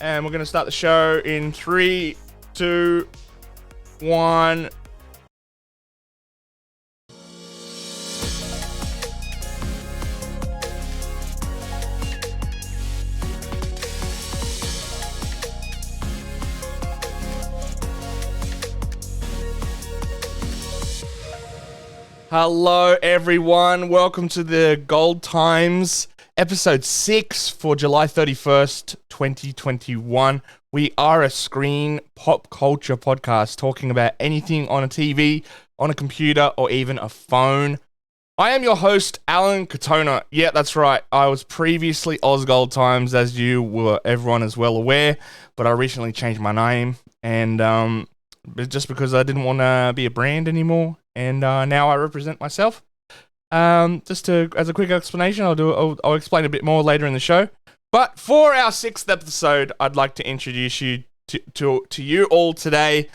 and we're going to start the show in 3, 2, 1. Hello everyone, welcome to the Gold Times episode 6 for July 31st, 2021. We are a screen pop culture podcast talking about anything on a TV, on a computer, or even a phone. I am your host, Alan Katona. Yeah, that's right. I was previously Oz Gold Times, as everyone is well aware, but I recently changed my name, and just because I didn't want to be a brand anymore, and now I represent myself. As a quick explanation, I'll explain a bit more later in the show. But for our 6th episode, I'd like to introduce you to you all today.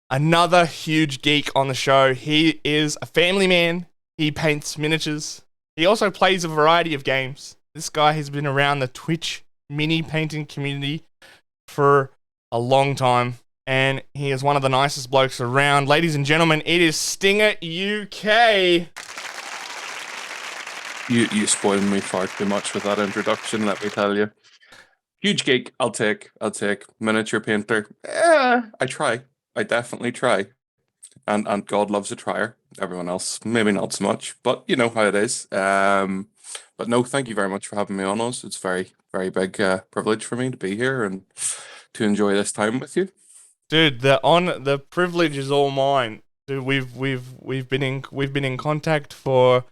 Another huge geek on the show. He is a family man. He paints miniatures. He also plays a variety of games. This guy has been around the Twitch mini painting community for a long time, and he is one of the nicest blokes around. Ladies and gentlemen, it is Stinger UK. You spoiled me far too much with that introduction, let me tell you. Huge geek, I'll take. Miniature painter, I try. I definitely try. And God loves a trier. Everyone else, maybe not so much, but you know how it is. But no, thank you very much for having me on, Oz. It's very, very big privilege for me to be here and to enjoy this time with you. Dude, the privilege is all mine. Dude, we've been in contact for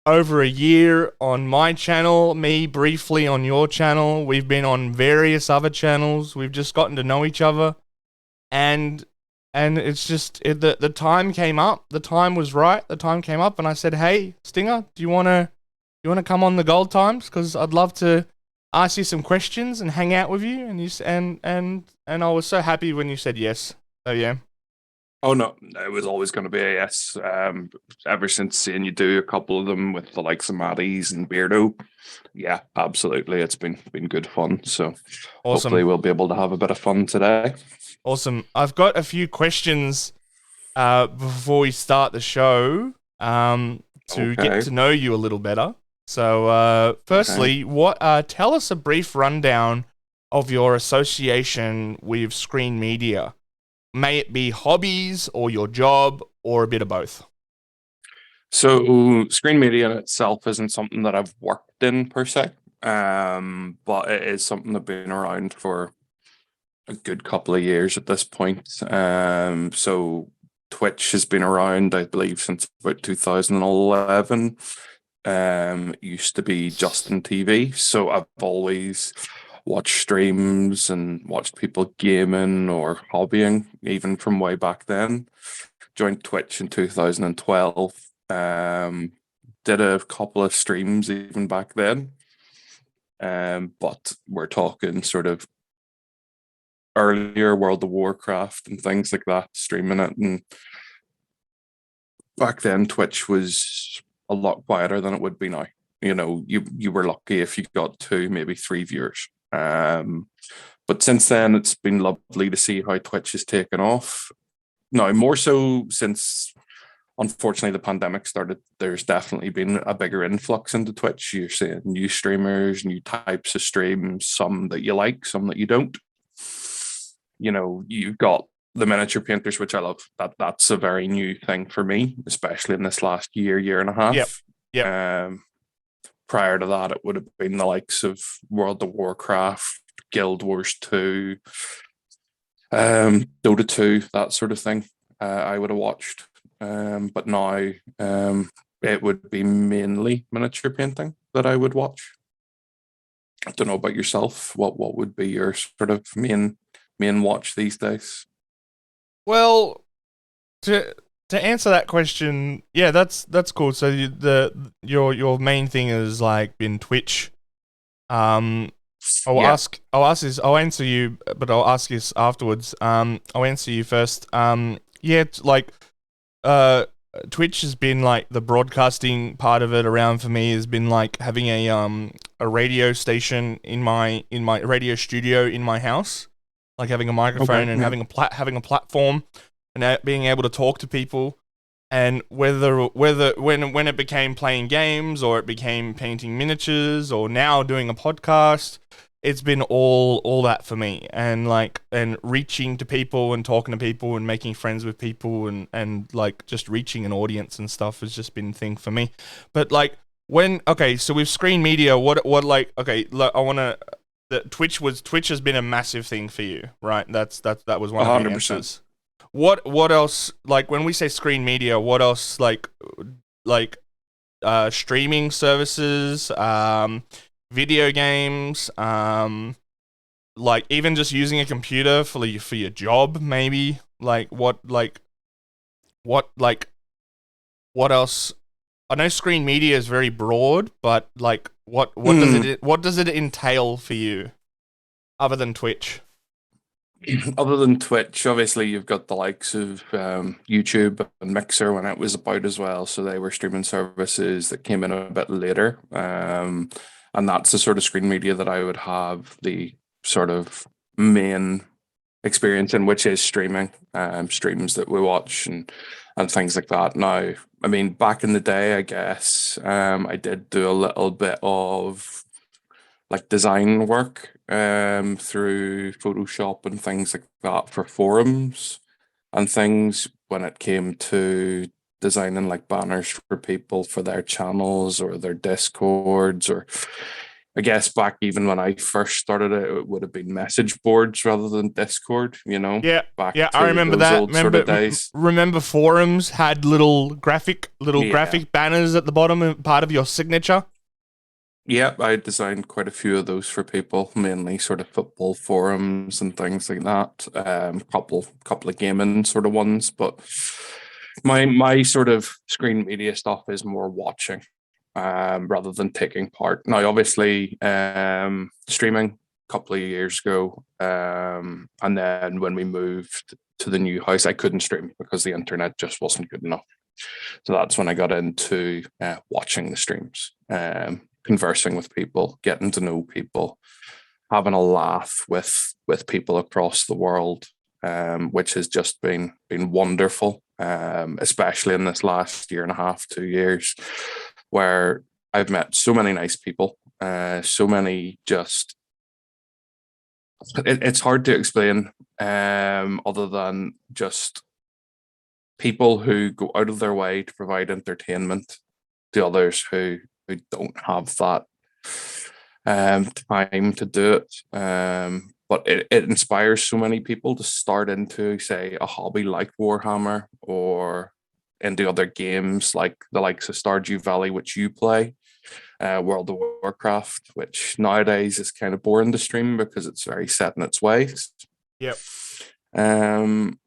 over a year on my channel, me briefly on your channel. We've been on various other channels. We've just gotten to know each other, and it's just the time came up. The time was right. The time came up, and I said, "Hey, Stinger, do you wanna come on the Gold Times? Because I'd love to ask you some questions and hang out with you." And I was so happy when you said yes. So yeah. Oh no, it was always going to be a yes. Ever since seeing you do a couple of them with the likes of Maddie's and Beardo, yeah, absolutely, it's been good fun. So Awesome. Hopefully we'll be able to have a bit of fun today. Awesome. I've got a few questions before we start the show to get to know you a little better. So firstly, tell us a brief rundown of your association with screen media. May it be hobbies or your job or a bit of both. So screen media in itself isn't something that I've worked in per se, but it is something that's been around for a good couple of years at this point. So Twitch has been around, I believe, since about 2011. It used to be Justin TV, so I've always watched streams and watched people gaming or hobbying, even from way back then. Joined Twitch in 2012. Did a couple of streams even back then. But we're talking sort of earlier World of Warcraft and things like that, streaming it. And back then, Twitch was a lot quieter than it would be now. You know, you were lucky if you got 2, maybe 3 viewers. But since then, it's been lovely to see how Twitch has taken off. Now, more so since, unfortunately, the pandemic started, there's definitely been a bigger influx into Twitch. You're seeing new streamers, new types of streams, some that you like, some that you don't. You know, you've got the miniature painters, which I love. That's a very new thing for me, especially in this last year and a half. Yep. Prior to that, it would have been the likes of World of Warcraft, Guild Wars 2, Dota 2, that sort of thing. I would have watched. But now it would be mainly miniature painting that I would watch. I don't know about yourself. What would be your sort of main watch these days? Well, to answer that question, yeah, that's cool. So your main thing is like been Twitch. I'll answer you, but I'll ask you afterwards. I'll answer you first. Twitch has been like the broadcasting part of it around for me has been like having a a radio station in my radio studio in my house, like having a Okay. microphone and Yeah. having a platform and being able to talk to people. And whether when it became playing games or it became painting miniatures or now doing a podcast, it's been all that for me. And like and reaching to people and talking to people and making friends with people and like just reaching an audience and stuff has just been a thing for me. But like so with screen media, what like okay, look, I want to Twitch has been a massive thing for you, right? That was one of your 100%. answers. What else, like when we say screen media, what else, like streaming services, video games, like even just using a computer for your job, maybe, what else? I know screen media is very broad, but like what does it entail for you other than Twitch? Other than Twitch, obviously you've got the likes of YouTube and Mixer when it was about as well. So they were streaming services that came in a bit later. And that's the sort of screen media that I would have the sort of main experience in, which is streaming, streams that we watch and things like that. Now, I mean, back in the day, I guess I did do a little bit of like design work through Photoshop and things like that for forums and things when it came to designing like banners for people for their channels or their discords, or I guess back even when I first started it would have been message boards rather than Discord, Yeah, back yeah, I to remember those that. old sort of days. Remember forums had little Yeah. graphic banners at the bottom, part of your signature. Yep, I designed quite a few of those for people, mainly sort of football forums and things like that. Couple of gaming sort of ones, but my sort of screen media stuff is more watching, rather than taking part. Now, obviously, streaming a couple of years ago, and then when we moved to the new house, I couldn't stream because the internet just wasn't good enough. So that's when I got into watching the streams, conversing with people, getting to know people, having a laugh with people across the world, which has just been wonderful, especially in this last year and a half, 2 years, where I've met so many nice people, so many just. It's hard to explain, other than just people who go out of their way to provide entertainment to others who don't have that time to do it. But it inspires so many people to start into, say, a hobby like Warhammer or into other games like the likes of Stardew Valley, which you play, World of Warcraft, which nowadays is kind of boring to stream because it's very set in its ways. Yep. Um,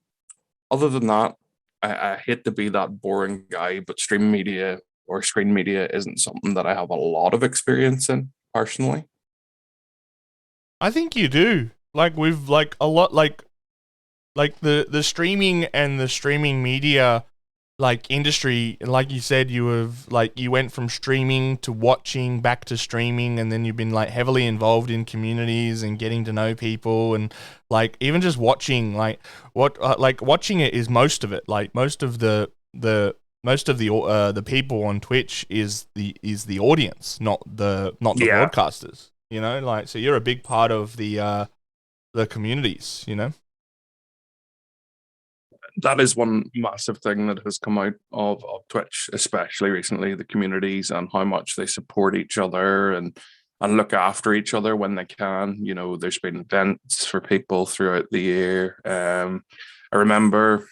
Other than that, I hate to be that boring guy, but stream media or screen media isn't something that I have a lot of experience in personally. I think you do. Like we've like a lot like the streaming and the streaming media like industry, like you said, you went from streaming to watching back to streaming, and then you've been like heavily involved in communities and getting to know people, and like even just watching, like watching it is most of it. Like most of the people on Twitch is the audience, not the Yeah, broadcasters. Like so you're a big part of the communities. that is one massive thing that has come out of Twitch, especially recently, the communities and how much they support each other and look after each other when they can. There's been events for people throughout the year. I remember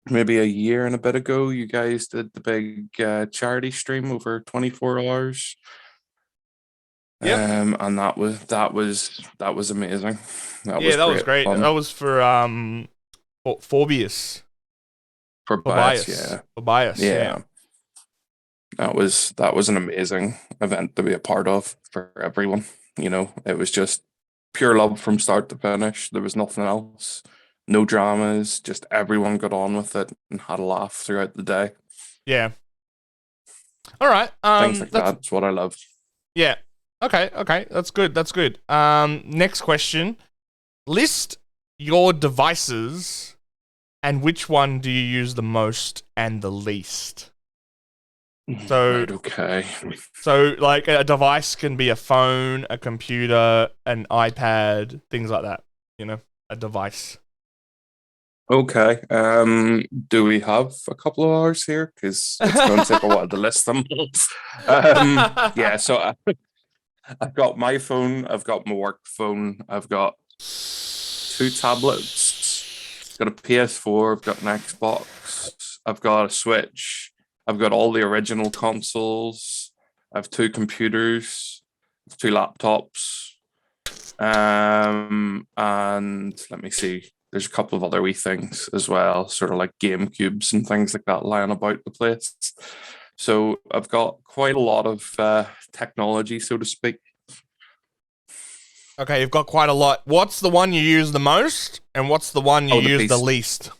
maybe a year and a bit ago, you guys did the big charity stream over 24 hours. Yep. And that was amazing. That Yeah, was that was great great. That fun was for Forbius. for For bias. bias. Yeah, For bias, yeah. yeah. That was an amazing event to be a part of for everyone. It was just pure love from start to finish. There was nothing else, no dramas. Just everyone got on with it and had a laugh throughout the day. Yeah. All right. Things like That's that's what I love. yeah. Okay, that's good. That's good. Next question. List your devices and which one do you use the most and the least? So, Right, okay. like a device can be a phone, a computer, an iPad, things like that. You know, a device. Okay. Do we have a couple of hours here? Because it's going to take a while to list them. Yeah, so I've got my phone, I've got my work phone, I've got two tablets, got a PS4, I've got an Xbox, I've got a Switch, I've got all the original consoles, I have two computers, two laptops, and let me see. There's a couple of other wee things as well, sort of like game cubes and things like that lying about the place. So I've got quite a lot of technology, so to speak. Okay, you've got quite a lot. What's the one you use the most, and what's the one you Oh, use the least?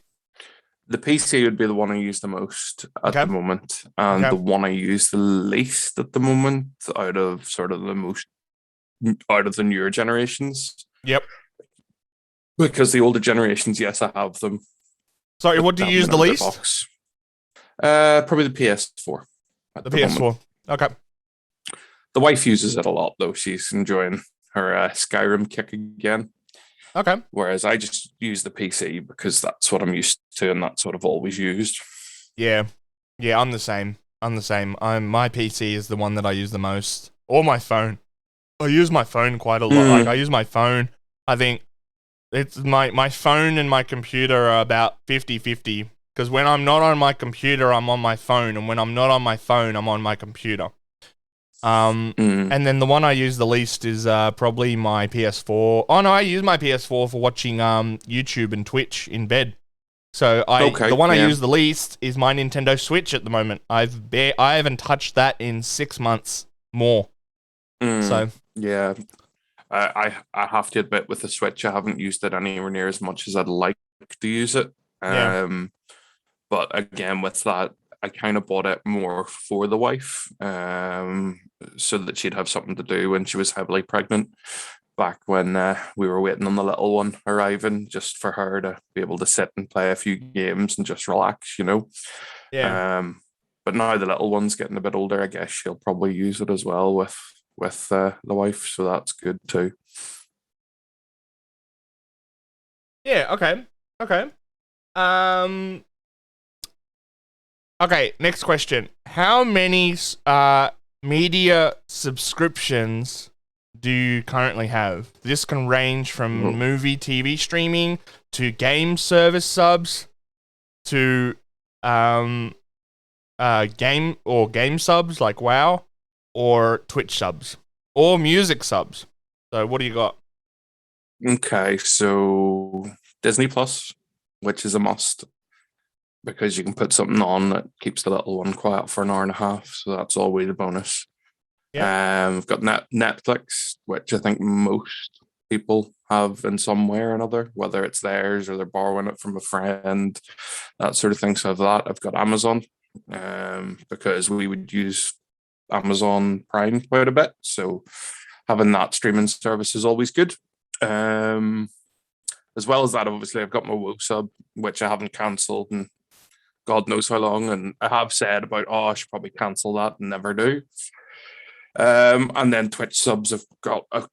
the PC would be the one I use the most at Okay. the moment, and the Okay. one I use the least at the moment out of sort of the most out of the newer generations. Yep. Because the older generations, yes, I have them, Sorry, but what do I you have them use in the a bigger least? box. Probably the PS4 The at the moment. PS4. Okay. The wife uses it a lot though. She's enjoying her Skyrim kick again. Okay. Whereas I just use the PC because that's what I'm used to and that's what I've always used. Yeah. Yeah, I'm the same. My PC is the one that I use the most. Or my phone. I use my phone quite a lot. Like I Mm. use my phone. I think it's my phone and my computer are about 50-50. Because when I'm not on my computer, I'm on my phone. And when I'm not on my phone, I'm on my computer. Mm. And then the one I use the least is probably my PS4. Oh no, I use my PS4 for watching YouTube and Twitch in bed. So the Okay, one I yeah. use the least is my Nintendo Switch at the moment. I haven't touched that in 6 months more. Mm. So Yeah. I have to admit with the Switch I haven't used it anywhere near as much as I'd like to use it. yeah, Um but again with that I kind of bought it more for the wife, so that she'd have something to do when she was heavily pregnant back when we were waiting on the little one arriving, just for her to be able to sit and play a few games and just relax, you know. yeah, But now the little one's getting a bit older, I guess she'll probably use it as well with the wife, so that's good too. yeah. Okay, okay. Um, okay. Next question: how many media subscriptions do you currently have? This can range from Oh, movie, TV streaming to game service subs to um game subs like WoW or Twitch subs or music subs. So what do you got? okay, so Disney Plus, which is a must because you can put something on that keeps the little one quiet for an hour and a half, so that's always a bonus. Yep. We've got Netflix, which I think most people have in some way or another, whether it's theirs or they're borrowing it from a friend, that sort of thing. So I've that. I've got Amazon, because we would use Amazon Prime quite a bit. So having that streaming service is always good. Um, as well as that, obviously, I've got my WoW sub, which I haven't cancelled in God knows how long. And I have said about, oh, I should probably cancel that and never do. And then Twitch subs have got a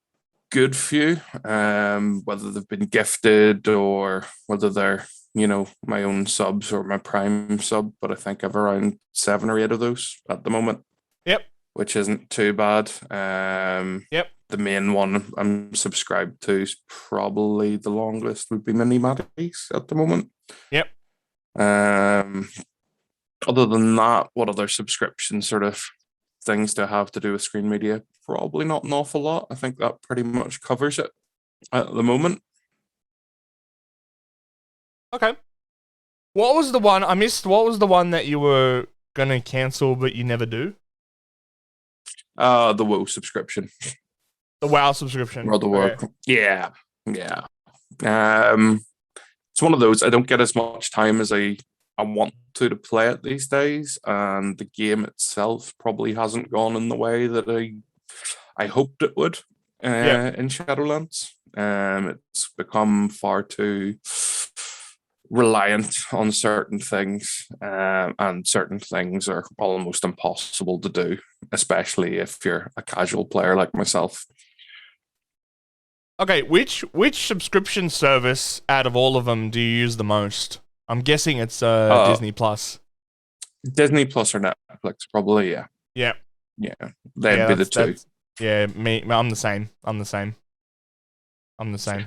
good few, whether they've been gifted or whether they're, my own subs or my Prime sub. But I think I've around 7 or 8 of those at the moment, Yep. which isn't too bad. Yep. The main one I'm subscribed to is probably the longest would be Mini Matties at the moment. Yep. Um, Other than that, what other subscription sort of things to have to do with screen media? Probably not an awful lot. I think that pretty much covers it at the moment. Okay. What was the one I missed? What was the one that you were gonna cancel but you never do? The WoW subscription The WoW subscription. or the Okay. work. Yeah, yeah. Um, it's one of those. I don't get as much time as I want to play it these days, and the game itself probably hasn't gone in the way that I hoped it would Yeah. in Shadowlands. It's become far too reliant on certain things, and certain things are almost impossible to do, especially if you're a casual player like myself. Okay, which subscription service out of all of them do you use the most? I'm guessing it's Uh, Disney Plus. Disney Plus or Netflix, probably. Yeah, Yeah. yeah, they'd Yeah, be the two. that's yeah, me I'm the same. I'm the same.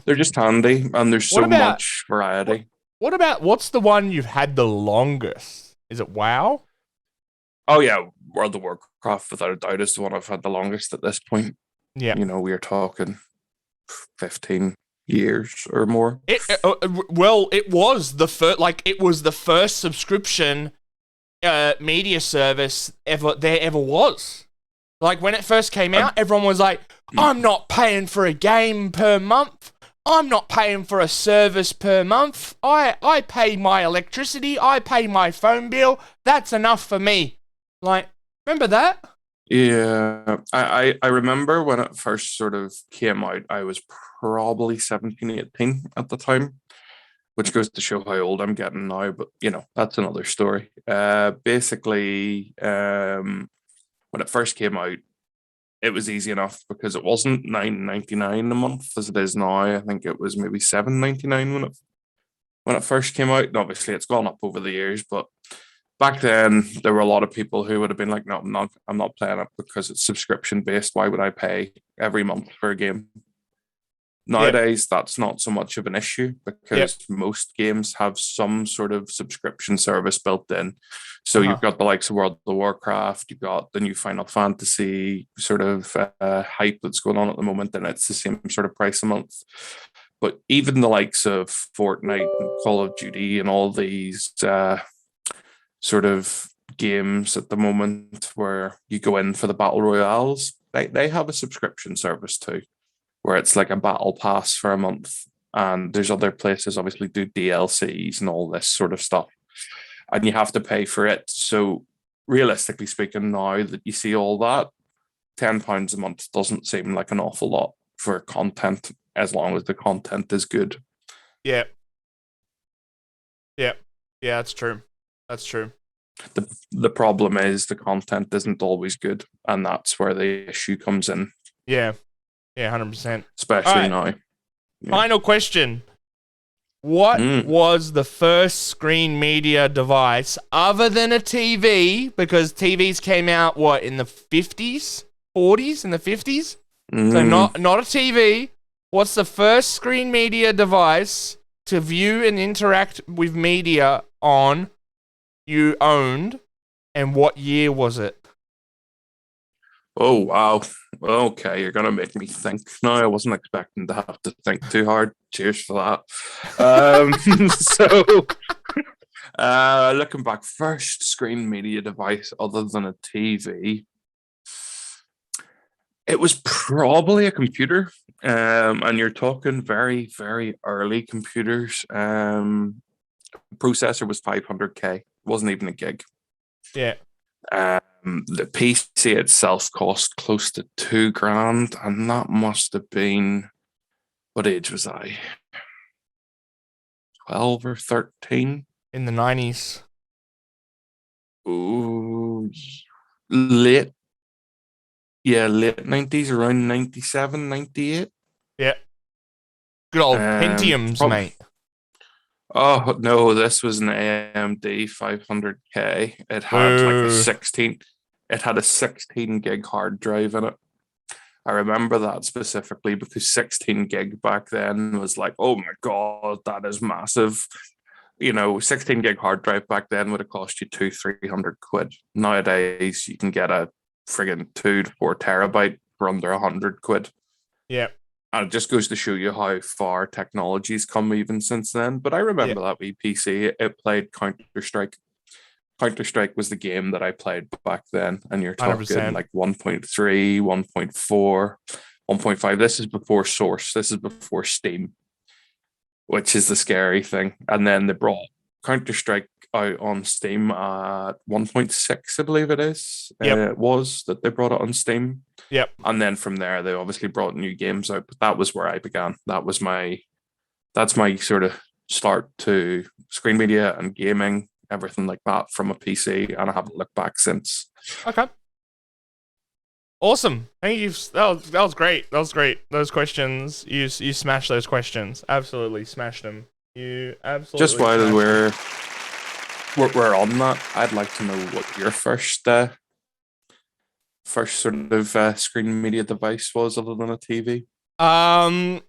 They're just handy, and there's What so about much what variety. what about what's the one you've had the longest? Is it WoW? Oh yeah, World of Warcraft, without a doubt, is the one I've had the longest at this point. Yeah. You know, we are talking 15 years or more. Well, it was the first, like it was the first subscription media service ever was. Like when it first came Uh, out, everyone was like, "I'm not paying for a game per month. I'm not paying for a service per month. I pay my electricity. I pay my phone bill. That's enough for me." Like, remember that? Yeah, I remember when it first sort of came out, I was probably 17, 18 at the time, which goes to show how old I'm getting now, but you know, that's another story. Basically, when it first came out, it was easy enough because it wasn't 9.99 a month as it is now. I think it was maybe 7.99 when it first came out. And obviously it's gone up over the years, but back then there were a lot of people who would have been like, no, I'm not playing it because it's subscription based. Why would I pay every month for a game? Yep. Nowadays, that's not so much of an issue Yep. because most games have some sort of subscription service built in. So Uh you've huh. got the likes of World of Warcraft, you've got the new Final Fantasy sort of hype that's going on at the moment, and it's the same sort of price a month. But even the likes of Fortnite and Call of Duty and all these sort of games at the moment where you go in for the battle royales, they have a subscription service too, where it's like a battle pass for a month. And there's other places obviously do DLCs and all this sort of stuff. And you have to pay for it. So realistically speaking, now that you see all that, £10 a month doesn't seem like an awful lot for content as long as the content is good. Yep. Yep. Yeah, that's true. That's true. The problem is the content isn't always good, and that's where the issue comes in, Yeah. Yeah, 100%. All especially right. now. Yeah. Final question. What Mm. was the first screen media device other than a TV? Because TVs came out what in the 50s, 40s, in the 50s. So Mm. not a TV. What's the first screen media device to view and interact with media on you owned, and what year was it? Oh wow. Okay, you're gonna make me think. No, I wasn't expecting to have to think too hard. Cheers for that. So looking back, first screen media device other than a TV. It was probably a computer. And you're talking very, very early computers. Processor was 500K, wasn't even a gig. Yeah. The PC itself cost close to 2 grand, and that must have been, what age was I? 12 or 13? In the 90s. Ooh, late, yeah, late 90s, around 97, 98. Yeah. Good old Um, Pentiums, mate. oh no, this was an AMD 500K. It had like a Boo. 16, it had a 16 gig hard drive in it. I remember that specifically because 16 gig back then was like, oh my God, that is massive. You know, 16 gig hard drive back then would have cost you 300 quid. Nowadays, you can get a friggin' 2 to 4 terabyte for under 100 quid. Yeah. And it just goes to show you how far technology's come even since then. But I Yeah. remember that wee PC, it played Counter Strike. Counter Strike was the game that I played back then, and you're talking 100%. like 1.3, 1.4, 1.5. This is before Source. This is before Steam, which is the scary thing. And then they brought Counter Strike out on Steam at 1.6, I believe it is. Yep. It was that they brought it on Steam. Yep. And then from there, they obviously brought new games out. But that was where I began. That's my sort of start to screen media and gaming, everything like that from a PC, and I haven't looked back since. Okay. Awesome. Thank you. That was great. That was great. Those questions, you smashed those questions. Absolutely smashed them. You absolutely Just while smashed we're on that, I'd like to know what your first sort of screen media device was other than a TV. them.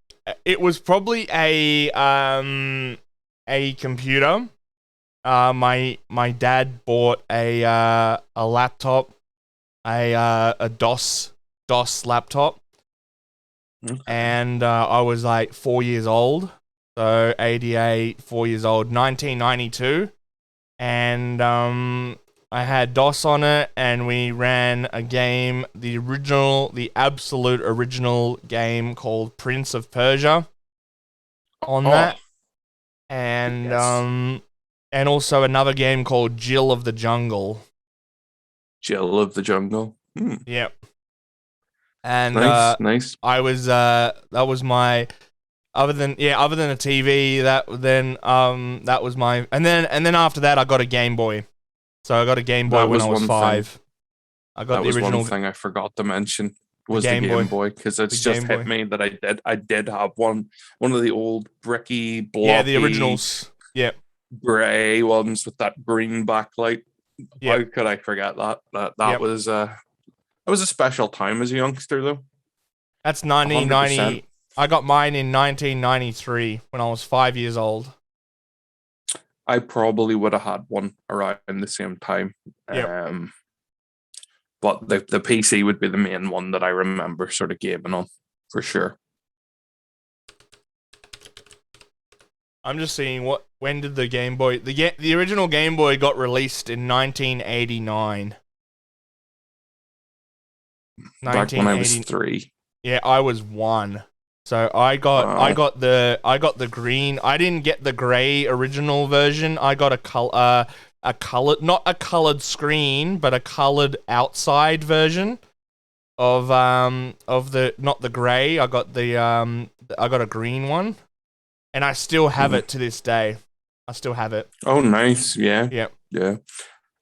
It was probably a computer. My dad bought a laptop, a DOS laptop, and I was like 4 years old. So 88, 4 years old, 1992, and I had DOS on it, and we ran a game, the absolute original game called Prince of Persia on that, and Yes. and also another game called Jill of the Jungle. Jill of the Jungle. Yep. And Nice. I was that was my other than a TV, that was my, and then after that I got a Game Boy. So I got a Game Boy That when was I was one thing. 5. I got That the was one original thing I forgot to mention the was the Game Game Boy. Boy, because it's The just Game hit Boy. me that I did have one of the old bricky, Yeah, the blocky, originals. Yep. grey ones with that green backlight. How Yep. could I forget that? That Yep. was it was a special time as a youngster though. That's 100%. 1990. I got mine in 1993 when I was 5 years old. I probably would have had one around the same time. Yep. But the PC would be the main one that I remember sort of gaming on for sure. I'm just seeing when did the Game Boy the original Game Boy got released in 1989. Back when I was 1980. 3. Yeah, I was 1. So I Wow. got the green. I didn't get the gray original version. I got a colored, not a colored screen, but a colored outside version of the, not the gray. I got a green one, and I still have it to this day. I still have it. Oh, nice. Yeah. Yep. Yeah.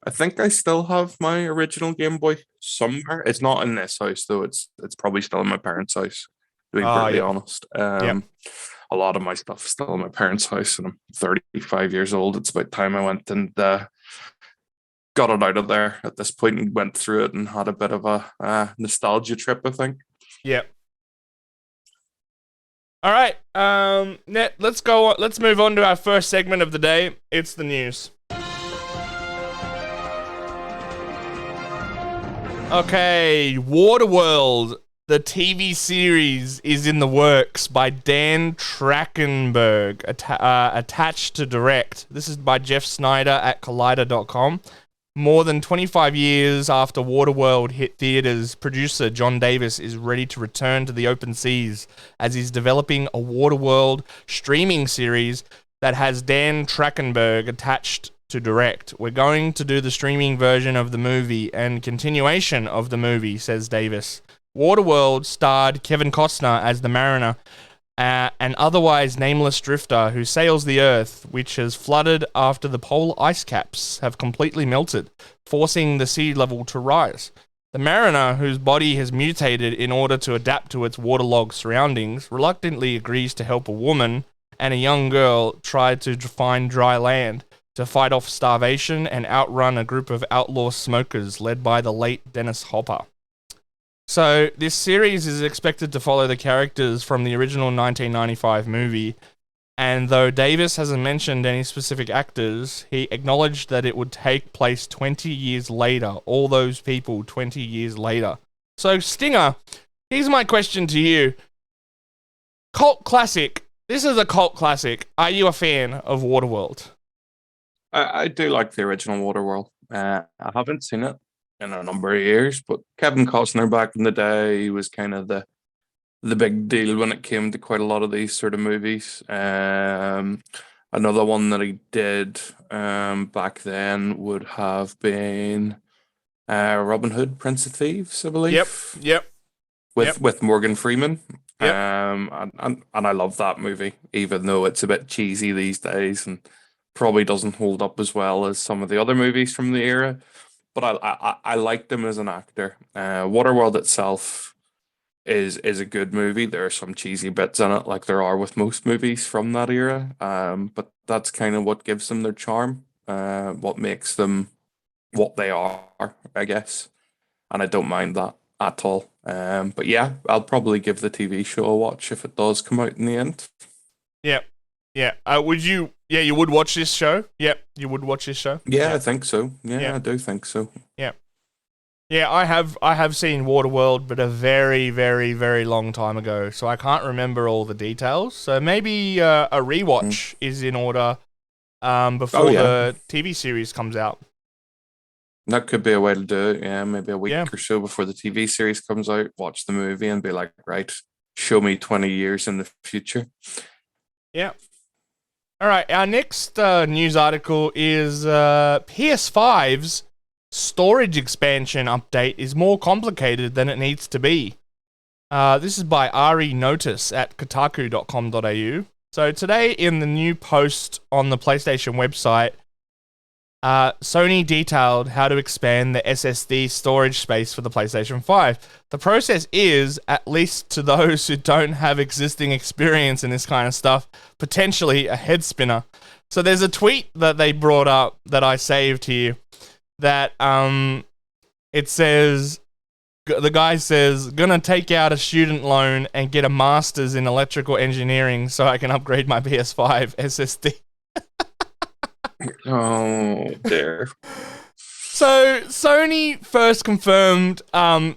I think I still have my original Game Boy somewhere. It's not in this house though. It's probably still in my parents' house, to be Oh, brutally yep. honest. Yep. A lot of my stuff is still in my parents' house, and I'm 35 years old. It's about time I went and got it out of there at this point and went through it and had a bit of a nostalgia trip, I think. Yep. All right. Let's go. Let's move on to our first segment of the day. It's the news. Okay, Waterworld, the TV series, is in the works by Dan Trachtenberg, attached to direct. This is by Jeff Snyder at Collider.com. More than 25 years after Waterworld hit theaters, producer John Davis is ready to return to the open seas as he's developing a Waterworld streaming series that has Dan Trachtenberg attached to direct. We're going to do the streaming version of the movie and continuation of the movie, says Davis. Waterworld starred Kevin Costner as the mariner, an otherwise nameless drifter who sails the Earth, which has flooded after the polar ice caps have completely melted, forcing the sea level to rise. The mariner, whose body has mutated in order to adapt to its waterlogged surroundings, reluctantly agrees to help a woman and a young girl try to find dry land, to fight off starvation and outrun a group of outlaw smokers led by the late Dennis Hopper. So this series is expected to follow the characters from the original 1995 movie, and though Davis hasn't mentioned any specific actors, he acknowledged that it would take place 20 years later, all those people 20 years later. So Stinger, here's my question to you. Cult classic. This is a cult classic. Are you a fan of Waterworld? I do like the original Waterworld. I haven't seen it in a number of years, but Kevin Costner back in the day, he was kind of the big deal when it came to quite a lot of these sort of movies. Another one that he did back then would have been Robin Hood, Prince of Thieves, I Yep, believe. yep. Yep. with Morgan Freeman. Yep. And I love that movie, even though it's a bit cheesy these days and probably doesn't hold up as well as some of the other movies from the era. But I liked him as an actor. Waterworld itself is a good movie. There are some cheesy bits in it, like there are with most movies from that era. But that's kind of what gives them their charm. What makes them what they are, I guess. And I don't mind that at all. But yeah, I'll probably give the TV show a watch if it does come out in the end. Yep. Yeah. Would you? Yeah, you would watch this show. Yep, you would watch this show. Yeah, Yep. I think so. Yeah, Yeah. I do think so. Yeah. Yeah, I have seen Waterworld, but a very, very, very long time ago, so I can't remember all the details. So maybe a rewatch is in order before yeah. the TV series comes out. That could be a way to do it. Yeah, maybe a week Yeah. or so before the TV series comes out, watch the movie and be like, right, show me 20 years in the future. Yeah. All right, our next news article is PS5's storage expansion update is more complicated than it needs to be. This is by Ari Notice at kotaku.com.au. So today in the new post on the PlayStation website, Sony detailed how to expand the SSD storage space for the PlayStation 5. The process is, at least to those who don't have existing experience in this kind of stuff, potentially a head spinner. So there's a tweet that they brought up that I saved here that it says, the guy says, gonna take out a student loan and get a master's in electrical engineering so I can upgrade my PS5 SSD. Oh, dear. So Sony first confirmed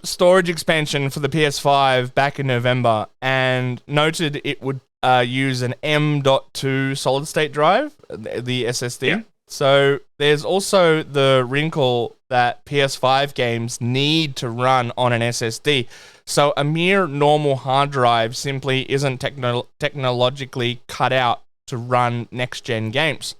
storage expansion for the PS5 back in November and noted it would use an M.2 solid state drive, the SSD. Yeah. So there's also the wrinkle that PS5 games need to run on an SSD. So a mere normal hard drive simply isn't technologically cut out to run next-gen games.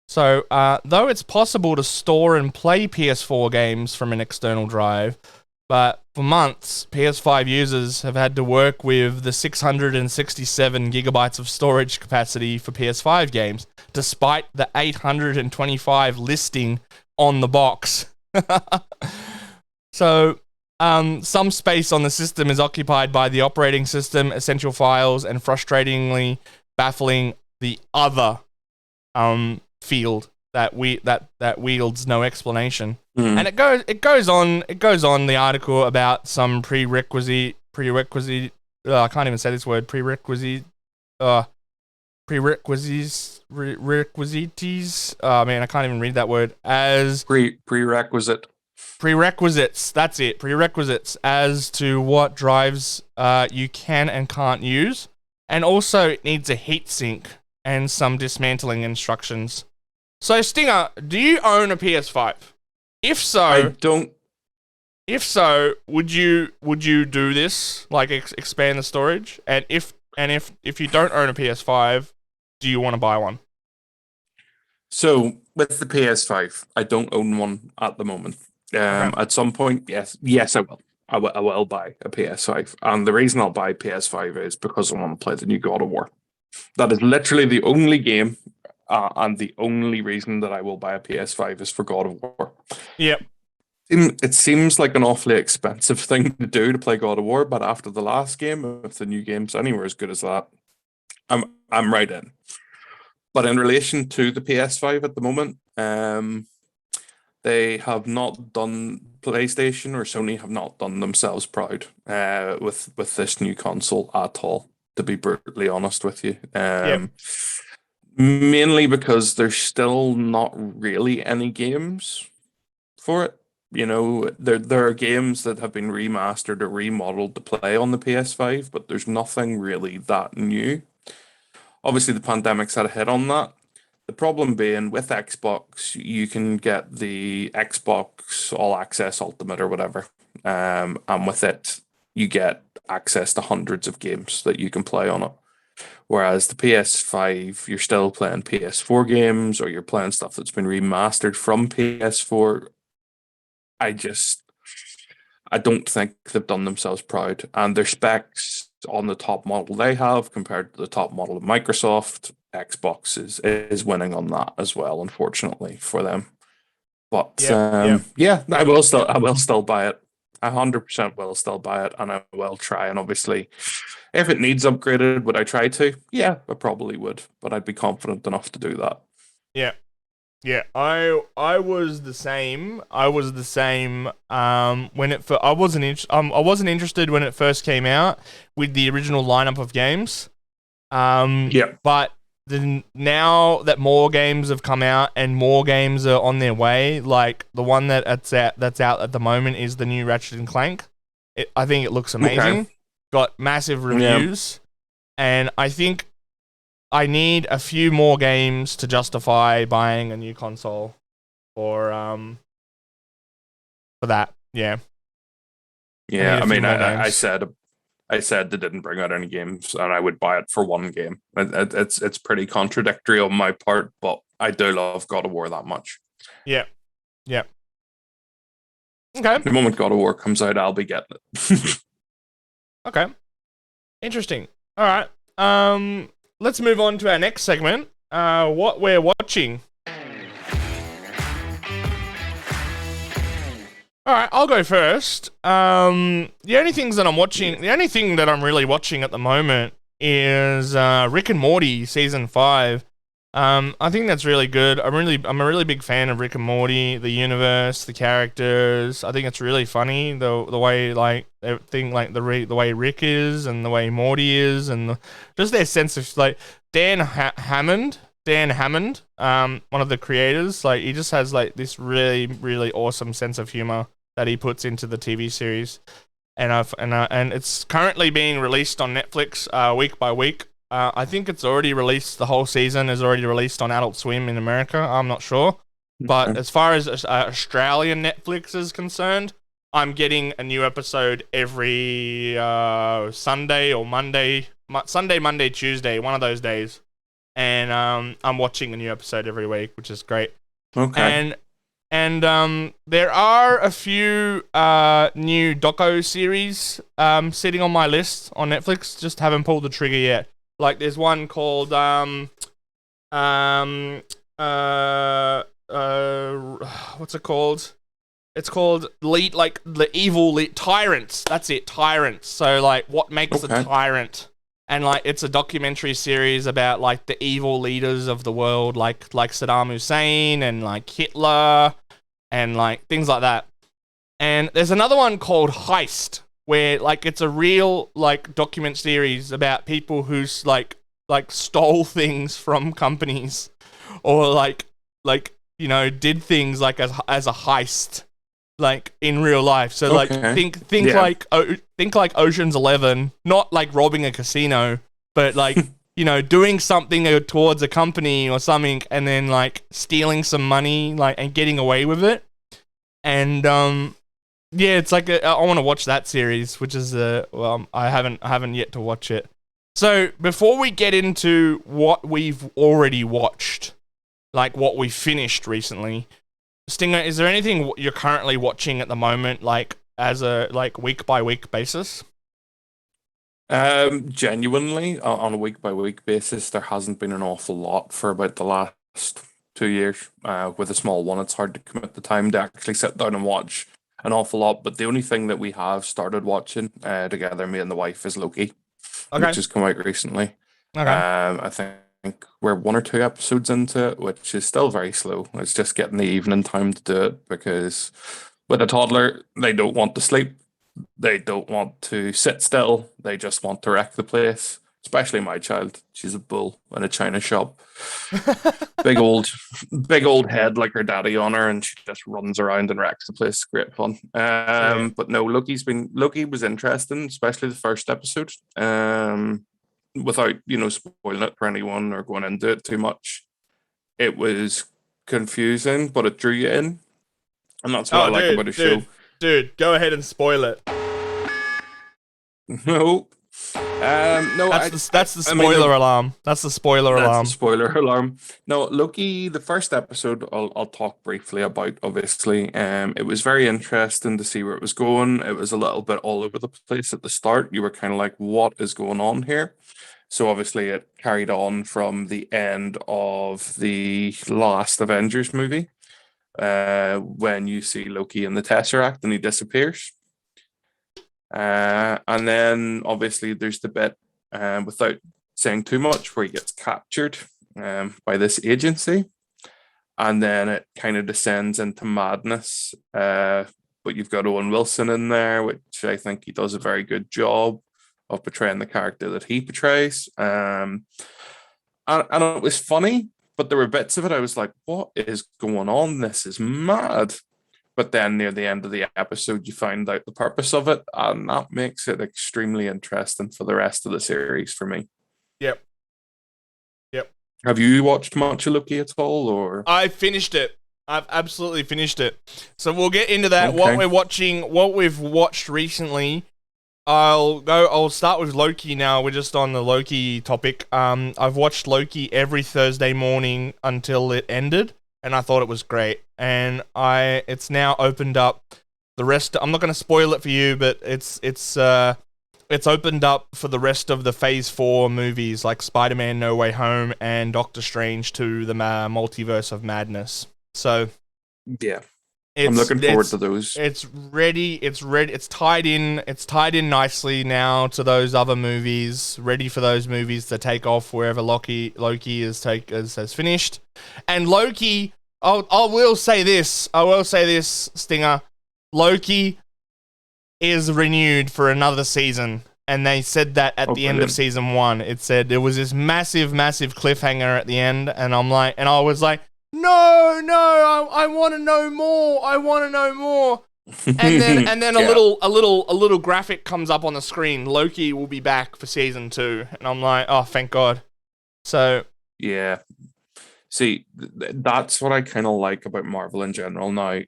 So, though it's possible to store and play PS4 games from an external drive, but for months, PS5 users have had to work with the 667 gigabytes of storage capacity for PS5 games, despite the 825 listing on the box. So, some space on the system is occupied by the operating system, essential files, and frustratingly baffling the other field that wields no explanation. And it goes on the article about some prerequisites. I can't even say this word. Prerequisites. Man, I can't even read that word. As prerequisite. Prerequisites. That's it. Prerequisites as to what drives you can and can't use, and also it needs a heatsink and some dismantling instructions. So, Stinger, do you own a PS5? If so, I don't. If so, would you do this, like expand the storage? And if you don't own a PS5, do you want to buy one? So with the PS5, I don't own one at the moment. Okay. At some point, yes, I will. I will buy a PS5, and the reason I'll buy PS5 is because I want to play the new God of War. That is literally the only game. And the only reason that I will buy a PS5 is for God of War. Yep. It seems like an awfully expensive thing to do to play God of War, but after the last game, if the new game's anywhere as good as that, I'm right in. But in relation to the PS5 at the moment, they have not done PlayStation or Sony have not done themselves proud with this new console at all. To be brutally honest with you. Yep. Mainly because there's still not really any games for it. You know, there are games that have been remastered or remodeled to play on the PS5, but there's nothing really that new. Obviously, the pandemic's had a hit on that. The problem being with Xbox, you can get the Xbox All Access Ultimate or whatever, and with it, you get access to hundreds of games that you can play on it. Whereas the PS5, you're still playing PS4 games or you're playing stuff that's been remastered from PS4. I don't think they've done themselves proud, and their specs on the top model they have compared to the top model of Microsoft, Xbox is winning on that as well, unfortunately for them. But Yep, yep, yeah, yep. I will still buy it. 100% will still buy it, and I will try. And obviously, if it needs upgraded, would I try to? Yeah, I probably would, but I'd be confident enough to do that. Yeah. Yeah, I was the same. I was the same. When I wasn't interested when it first came out with the original lineup of games. Yeah. But then now that more games have come out and more games are on their way, like the one that's out at the moment is the new Ratchet and Clank. I think it looks Okay. amazing. Got massive Yeah. reviews, and I think I need a few more games to justify buying a new console for that. Yeah, I need Yeah. a I few mean, more I games. said they didn't bring out any games, and I would buy it for one game. It's pretty contradictory on my part, but I do love God of War that much. Yeah, yeah. Okay, The moment God of War comes out, I'll be getting it. okay. Interesting. All right. Let's move on to our next segment. What we're watching. All right, I'll go first. The only thing that I'm really watching at the moment is Rick and Morty season 5. I think that's really good. I'm a really big fan of Rick and Morty, the universe, the characters. I think it's really funny the way like everything like the way Rick is and the way Morty is and just their sense of like Dan Hammond, one of the creators, like he just has like this really really awesome sense of humor that he puts into the TV series, and it's currently being released on Netflix week by week. I think it's already released. The whole season is already released on Adult Swim in America. I'm not sure, but as far as Australian Netflix is concerned, I'm getting a new episode every Sunday or Monday, Sunday, Monday, Tuesday, one of those days, and I'm watching a new episode every week, which is great. Okay. And there are a few new doco series sitting on my list on Netflix. Just haven't pulled the trigger yet. Like there's one called um what's it called? It's called like the evil tyrants. That's it, tyrants. So like what makes a Okay. tyrant? And like it's a documentary series about like the evil leaders of the world, like Saddam Hussein and like Hitler and like things like that. And there's another one called Heist, where like it's a real like document series about people who's like stole things from companies or like you know did things like as a heist like in real life. So like Okay. think Yeah. like think like Ocean's 11, not like robbing a casino, but like you know doing something towards a company or something and then like stealing some money like and getting away with it. And yeah, it's like I want to watch that series, which is well, I haven't yet to watch it. So before we get into what we've already watched, like what we finished recently, Stinger, is there anything you're currently watching at the moment, like as a like week by week basis? Genuinely, on a week by week basis, there hasn't been an awful lot for about the last 2 years. With a small one, it's hard to commit the time to actually sit down and watch an awful lot. But the only thing that we have started watching together, me and the wife, is Loki, which Okay, has come out recently. okay, I think we're one or two episodes into it, which is still very slow. It's just getting the evening time to do it because with a toddler, they don't want to sleep. They don't want to sit still. They just want to wreck the place. Especially my child. She's a bull in a china shop. Big old, big old head like her daddy on her, and she just runs around and wrecks the place. Great fun. yeah, But no, Loki was interesting, especially the first episode. Without spoiling it for anyone or going into it too much, it was confusing, but it drew you in, and that's what I oh, like about a show. dude, go ahead and spoil it. No. No, That's the I mean, spoiler alarm. That's the spoiler that's the alarm. spoiler alarm. No, Loki, the first episode, I'll talk briefly about, obviously. It was very interesting to see where it was going. It was a little bit all over the place at the start. You were kind of like, what is going on here? So obviously it carried on from the end of the last Avengers movie, when you see Loki in the Tesseract and he disappears. And then obviously there's the bit, without saying too much, where he gets captured by this agency, and then it kind of descends into madness. But you've got Owen Wilson in there, which I think he does a very good job of portraying the character that he portrays. And it was funny, but there were bits of it I was like, "What is going on? This is mad." But then near the end of the episode, you find out the purpose of it, and that makes it extremely interesting for the rest of the series for me. Yep. Yep. Have you watched much of Loki at all, or? I finished it. I've absolutely finished it. So we'll get into that. Okay. What we're watching, what we've watched recently. I'll start with Loki now. We're just on the Loki topic. I've watched Loki every Thursday morning until it ended, and I thought it was great. And it's now opened up the rest. I'm not going to spoil it for you, but it's opened up for the rest of the Phase 4 movies, like Spider-Man No Way Home and Doctor Strange to the Multiverse of Madness. So Yeah, I'm looking forward to those. It's ready. It's ready. It's tied in. It's tied in nicely now to those other movies. Ready for those movies to take off wherever Loki has finished. And Loki, I will say this. Stinger. Loki is renewed for another season, and they said that at the end of season 1. It said there was this massive cliffhanger at the end, and I was like, no, I want to know more. I want to know more. And then Yeah. a little graphic comes up on the screen. Loki will be back for season 2, and I'm like, oh, thank God. So Yeah. See, that's what I kind of like about Marvel in general now.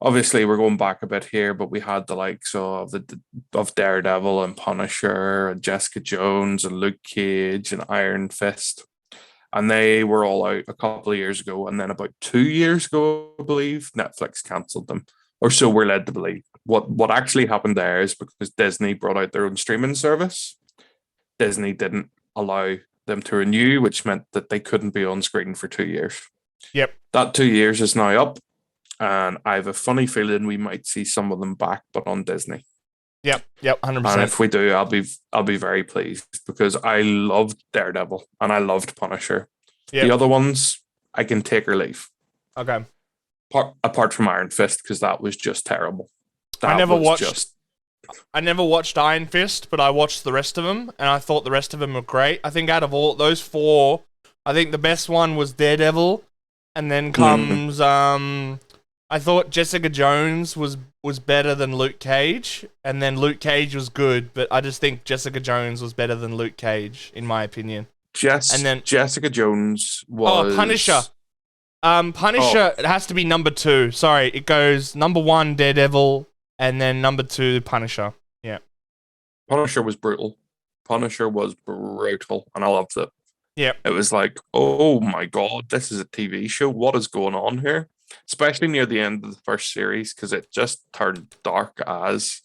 Obviously, we're going back a bit here, but we had the likes of Daredevil and Punisher and Jessica Jones and Luke Cage and Iron Fist, and they were all out a couple of years ago. And then about 2 years ago, I believe, Netflix cancelled them, or so we're led to believe. What actually happened there is because Disney brought out their own streaming service, Disney didn't allow them to renew, which meant that they couldn't be on screen for 2 years. yep. That 2 years is now up, and I have a funny feeling we might see some of them back, but on Disney. Yep, 100%. And if we do, I'll be very pleased, because I loved Daredevil and I loved Punisher. Yep. The other ones I can take or leave. Okay. Apart from Iron Fist, because that was just terrible. I never watched Iron Fist, but I watched the rest of them, and I thought the rest of them were great. I think out of all those 4, I think the best one was Daredevil, and then comes I thought Jessica Jones was better than Luke Cage, and then Luke Cage was good, but I just think Jessica Jones was better than Luke Cage, in my opinion. And then Jessica Jones was Punisher. Punisher, It has to be number 2. Sorry, it goes number 1 Daredevil, and then number 2 Punisher. Yeah. Punisher was brutal. And I loved it. Yeah. It was like, oh my God, this is a TV show. What is going on here? Especially near the end of the first series, because it just turned dark as,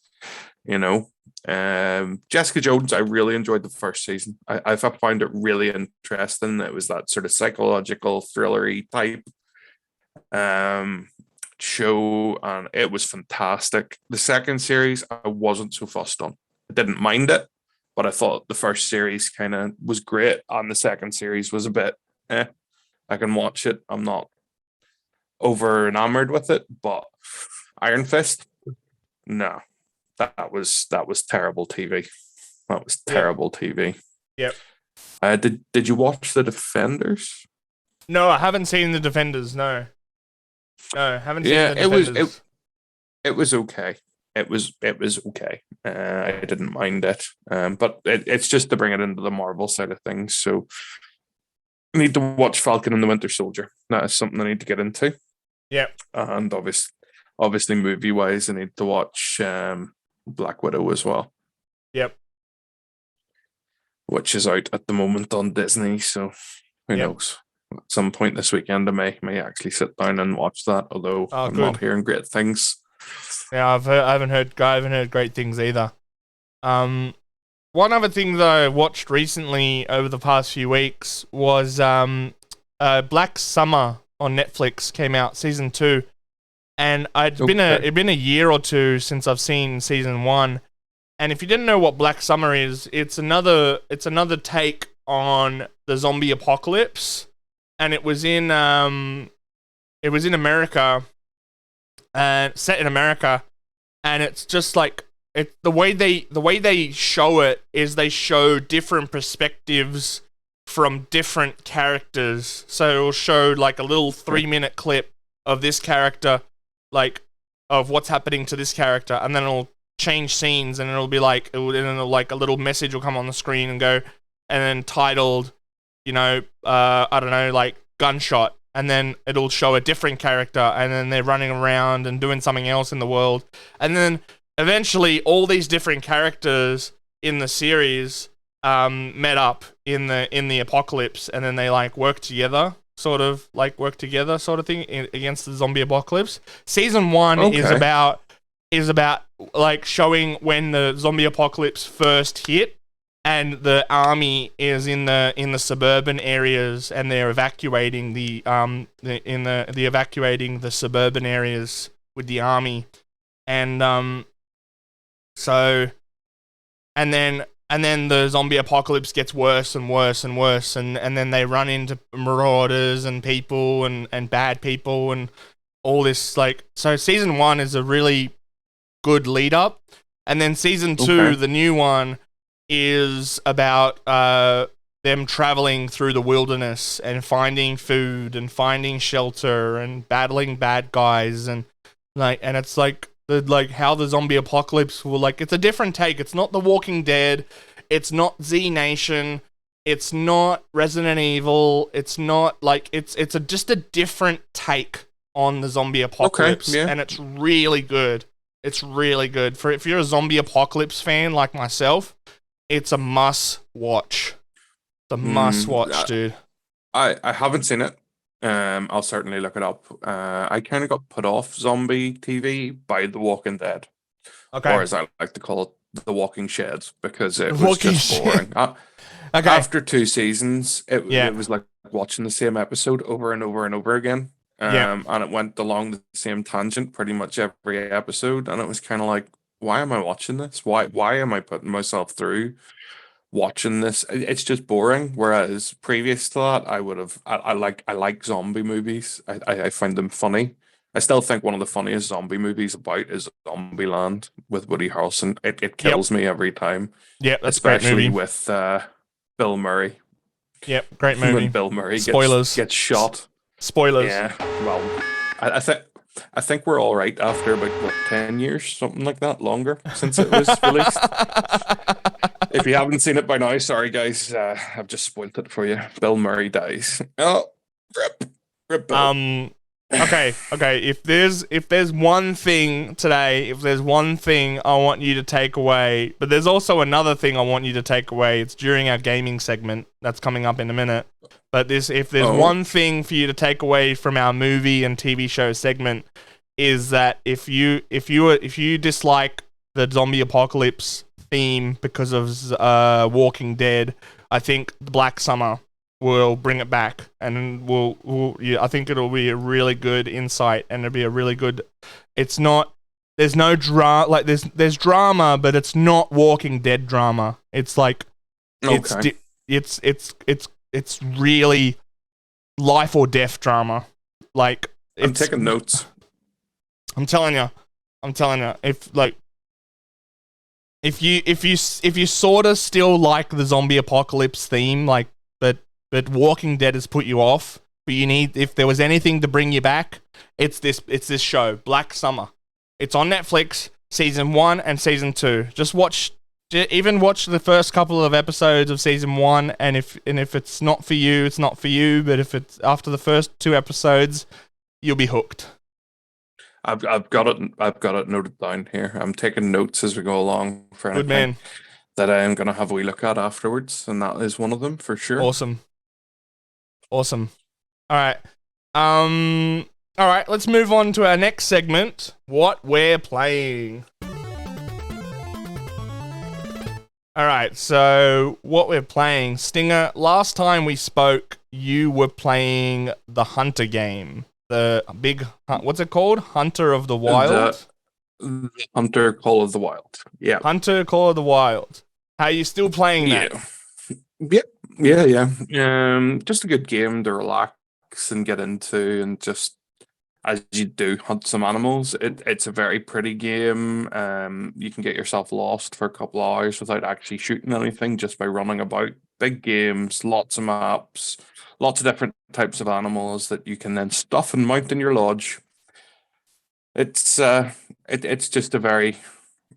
you know. Jessica Jones, I really enjoyed the first season. I found it really interesting. It was that sort of psychological thrillery type show, and it was fantastic. The second series, I wasn't so fussed on. I didn't mind it, but I thought the first series kind of was great, and the second series was a bit, I can watch it. I'm not over enamored with it, but Iron Fist, no, that was terrible TV. That was terrible TV. Yep. Did you watch The Defenders? No, I haven't seen The Defenders. No, haven't seen The Defenders. It was okay. It was okay. I didn't mind it, but it's just to bring it into the Marvel side of things. So I need to watch Falcon and the Winter Soldier. That is something I need to get into. Yeah, and obviously movie wise, I need to watch Black Widow as well. Yep. which is out at the moment on Disney. So who Yep. knows? At some point this weekend, I may actually sit down and watch that. Although Oh, I'm good. not hearing great things. Yeah, I haven't heard great things either. One other thing that I watched recently over the past few weeks was Black Summer on Netflix came out, season 2, and it'd been a year or two since I've seen season 1. And if you didn't know what Black Summer is, it's another take on the zombie apocalypse, and it was in America, and set in America, and it's just like the way they show it is they show different perspectives from different characters. So it'll show like a little 3-minute clip of this character, like of what's happening to this character, and then it'll change scenes, and it'll be like like a little message will come on the screen and go, and then titled, I don't know, like gunshot, and then it'll show a different character, and then they're running around and doing something else in the world, and then eventually all these different characters in the series met up in the apocalypse, and then they like work together sort of thing against the zombie apocalypse. Season 1 is about like showing when the zombie apocalypse first hit, and the army is in the suburban areas, and they're evacuating evacuating the suburban areas with the army, and and then the zombie apocalypse gets worse and worse and worse, and then they run into marauders and people and bad people and all this, like, so season 1 is a really good lead up, and then season 2, the new one, is about them traveling through the wilderness and finding food and finding shelter and battling bad guys, and it's like how the zombie apocalypse will, like, it's a different take. It's not The Walking Dead, it's not Z Nation, it's not Resident Evil, it's not like it's just a different take on the zombie apocalypse, and it's really good. It's really good. If you're a zombie apocalypse fan like myself, it's a must watch. The must watch, dude. I haven't seen it. I'll certainly look it up. I kind of got put off zombie TV by The Walking Dead, or as I like to call it, The Walking Shed, because it was just boring. After 2 seasons, it was like watching the same episode over and over and over again. And it went along the same tangent pretty much every episode, and it was kind of like, why am I watching this? Why am I putting myself through watching this? It's just boring. Whereas previous to that, I like zombie movies. I find them funny. I still think one of the funniest zombie movies about is Zombieland with Woody Harrelson. It kills me every time. Yeah, that's especially a great movie. With Bill Murray. Yep, great movie. When Bill Murray gets shot. Spoilers. Yeah, well, I think we're all right after about 10 years, something like that, longer since it was released. If you haven't seen it by now, sorry guys, I've just spoiled it for you. Bill Murray dies. Oh, rip Bill. Okay. If there's one thing today, if there's one thing I want you to take away, but there's also another thing I want you to take away. It's during our gaming segment that's coming up in a minute. But if there's one thing for you to take away from our movie and TV show segment, is that if you dislike the zombie apocalypse theme because of Walking Dead, I think Black Summer will bring it back, and I think it'll be a really good insight, and it'll be a really good. It's not. There's no drama. Like there's drama, but it's not Walking Dead drama. It's like it's really life or death drama. Like I'm taking notes. I'm telling you. If you sort of still like the zombie apocalypse theme, like, but Walking Dead has put you off, but if there was anything to bring you back, it's this show, Black Summer. It's on Netflix, season 1 and season 2. Just watch the first couple of episodes of season 1, and if it's not for you, it's not for you. But if it's after the first 2 episodes, you'll be hooked. I've got it noted down here. I'm taking notes as we go along for anything. Good man. that I am going to have a wee look at afterwards, and that is one of them for sure. Awesome. Awesome. All right. All right, let's move on to our next segment, what we're playing. All right, so what we're playing, Stinger, last time we spoke, you were playing the Hunter game. The big, what's it called? Hunter of the Wild? The Hunter Call of the Wild. Yeah. Hunter Call of the Wild. Are you still playing that? Yeah. Just a good game to relax and get into, and just as you do hunt some animals. It's a very pretty game. You can get yourself lost for a couple of hours without actually shooting anything, just by running about. Big games, lots of maps, lots of different types of animals that you can then stuff and mount in your lodge. It's just a very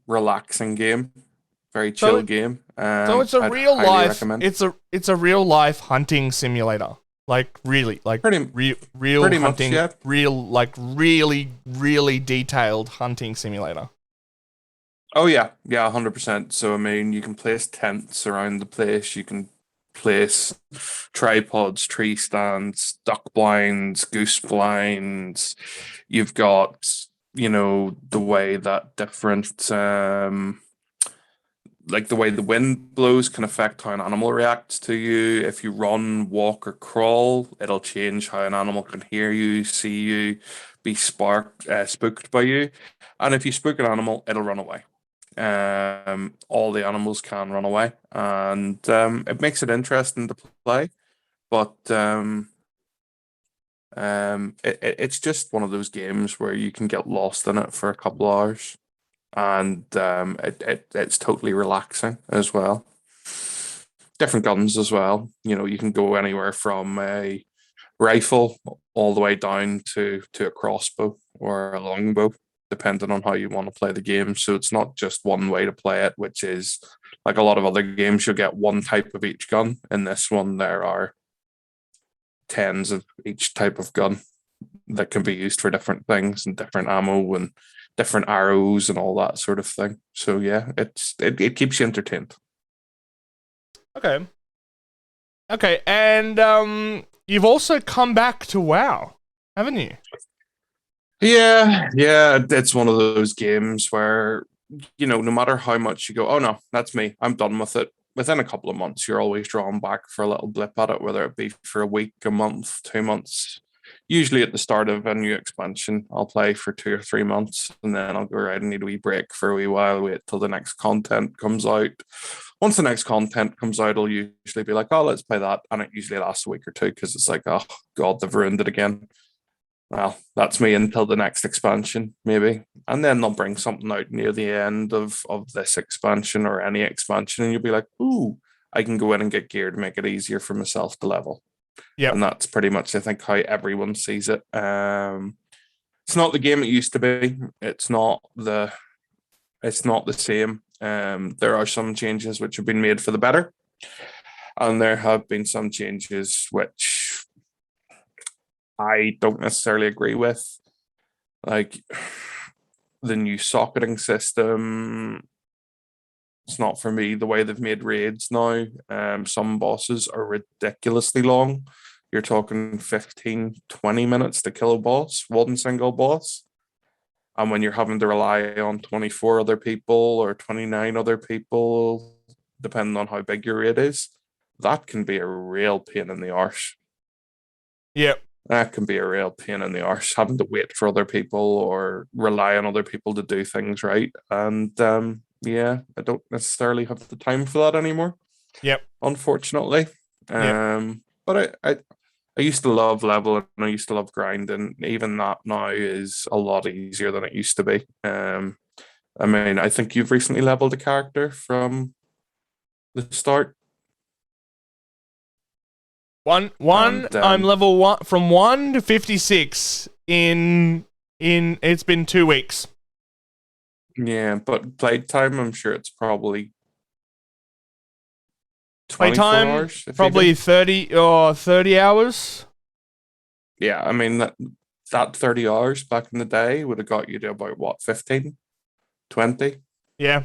relaxing game, very chill game. So it's a I'd real highly life. recommend. It's a real life hunting simulator. Like really, like Pretty real pretty hunting, much, yeah. real like really detailed hunting simulator. Oh yeah, 100%. So I mean, you can place tents around the place. You can place tripods, tree stands, duck blinds, goose blinds. You've got, the way that different like the way the wind blows can affect how an animal reacts to you. If you run, walk, or crawl, it'll change how an animal can hear you, see you, be spooked by you. And if you spook an animal, it'll run away. All the animals can run away, and it makes it interesting to play. But it's just one of those games where you can get lost in it for a couple hours, and it's totally relaxing as well. Different guns as well. You can go anywhere from a rifle all the way down to a crossbow or a longbow, depending on how you want to play the game. So it's not just one way to play it, which is like a lot of other games, you'll get one type of each gun. In this one, there are tens of each type of gun that can be used for different things, and different ammo and different arrows and all that sort of thing. So yeah, it keeps you entertained. Okay. Okay, and you've also come back to WoW, haven't you? Yeah, it's one of those games where, no matter how much you go, oh no, that's me, I'm done with it. Within a couple of months, you're always drawn back for a little blip at it, whether it be for a week, a month, 2 months. Usually at the start of a new expansion, I'll play for 2 or 3 months, and then I'll go, right, I need a wee break for a wee while, wait till the next content comes out. Once the next content comes out, I'll usually be like, oh, let's play that. And it usually lasts a week or two, because it's like, oh, God, they've ruined it again. Well, that's me until the next expansion, maybe. And then they'll bring something out near the end of this expansion or any expansion, and you'll be like, ooh, I can go in and get gear to make it easier for myself to level. Yep. And that's pretty much, I think, how everyone sees it. It's not the game it used to be. It's not the same. There are some changes which have been made for the better, and there have been some changes which I don't necessarily agree with. Like the new socketing system, it's not for me. The way they've made raids now, some bosses are ridiculously long. You're talking 15, 20 minutes to kill a boss, one single boss. And when you're having to rely on 24 other people or 29 other people, depending on how big your raid is, that can be a real pain in the arse. Yep. That can be a real pain in the arse, having to wait for other people or rely on other people to do things right. And yeah, I don't necessarily have the time for that anymore, Yep. unfortunately. Yep. But I used to love leveling, and I used to love grinding. Even that now is a lot easier than it used to be. I mean, I think you've recently leveled a character from the start. And I'm level 1 from 1 to 56 in it's been 2 weeks. Yeah, but playtime, I'm sure it's probably 24 Playtime hours. probably 30 hours. Yeah, I mean that 30 hours back in the day would have got you to about what, 15, 20? Yeah.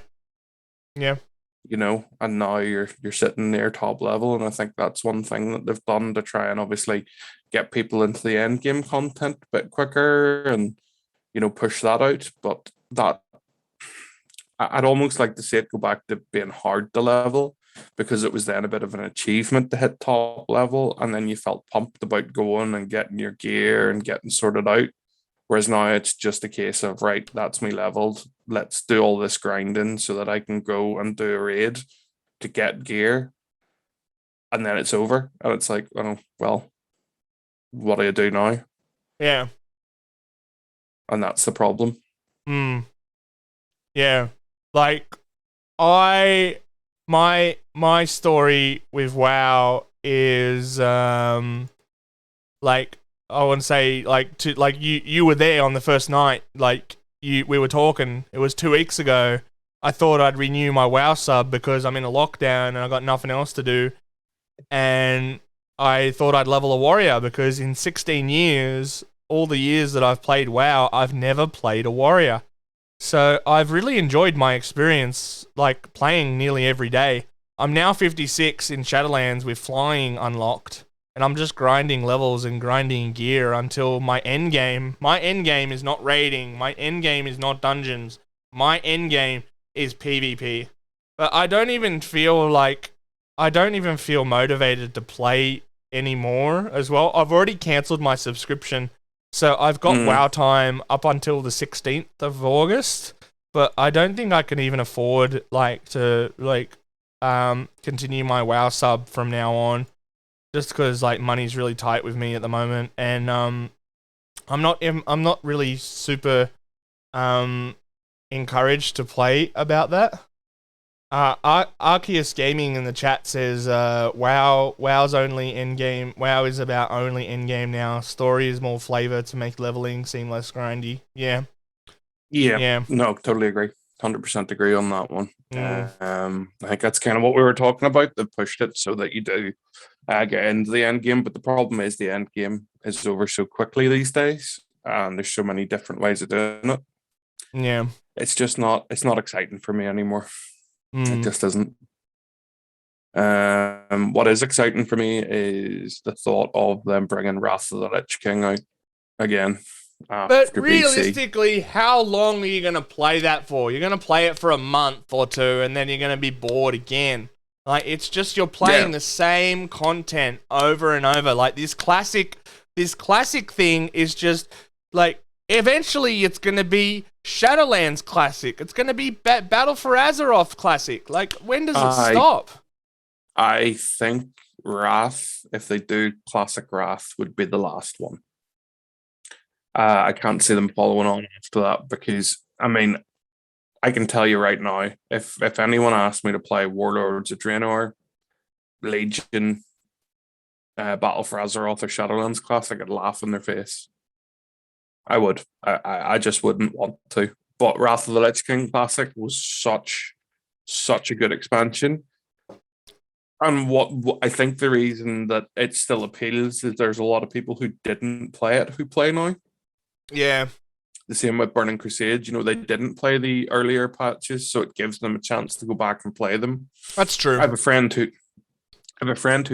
Yeah. and now you're sitting near top level, and I think that's one thing that they've done to try and obviously get people into the end game content a bit quicker and push that out. But that I'd almost like to see it go back to being hard to level, because it was then a bit of an achievement to hit top level, and then you felt pumped about going and getting your gear and getting sorted out. Whereas now it's just a case of, right, that's me leveled. Let's do all this grinding so that I can go and do a raid to get gear, and then it's over. And it's like, oh well, what do you do now? Yeah. And that's the problem. Yeah. Like, my story with WoW is like, I wouldn't say you were there on the first night. Like, we were talking. It was 2 weeks ago. I thought I'd renew my WoW sub because I'm in a lockdown and I got nothing else to do. And I thought I'd level a warrior because in 16 years, all the years that I've played WoW, I've never played a warrior. So I've really enjoyed my experience, like, playing nearly every day. I'm now 56 in Shadowlands with flying unlocked, and I'm just grinding levels and grinding gear until my end game. My end game is not raiding. My end game is not dungeons. My end game is PvP. But I don't even feel motivated to play anymore as well. I've already cancelled my subscription. So I've got WoW time up until the 16th of August, but I don't think I can even afford to continue my WoW sub from now on, just because money's really tight with me at the moment, and I'm not really super encouraged to play about that. Arceus Gaming in the chat says, WoW's only endgame. WoW is about only endgame now. Story is more flavor to make leveling seem less grindy. Yeah. Yeah. No, totally agree. 100% agree on that one. I think that's kind of what we were talking about. They pushed it so that you do get into the end game, but the problem is the end game is over so quickly these days, and there's so many different ways of doing it. Yeah. It's not exciting for me anymore. It just isn't. What is exciting for me is the thought of them bringing Wrath of the Lich King out again. But realistically, how long are you going to play that for? You're going to play it for a month or two, and then you're going to be bored again. Like, it's just you're playing the same content over and over. Like, this classic thing is just, like, eventually it's going to be Shadowlands classic. It's going to be Battle for Azeroth classic. Like, when does it stop? I think Wrath, if they do classic Wrath, would be the last one. I can't see them following on after that, because, I mean, I can tell you right now, if anyone asked me to play Warlords of Draenor, Legion, Battle for Azeroth, or Shadowlands Classic, I'd laugh in their face. I would. I just wouldn't want to. But Wrath of the Lich King Classic was such a good expansion. And what I think the reason that it still appeals is there's a lot of people who didn't play it who play now. Yeah. The same with Burning Crusade. They didn't play the earlier patches, so it gives them a chance to go back and play them. That's true. I have a friend who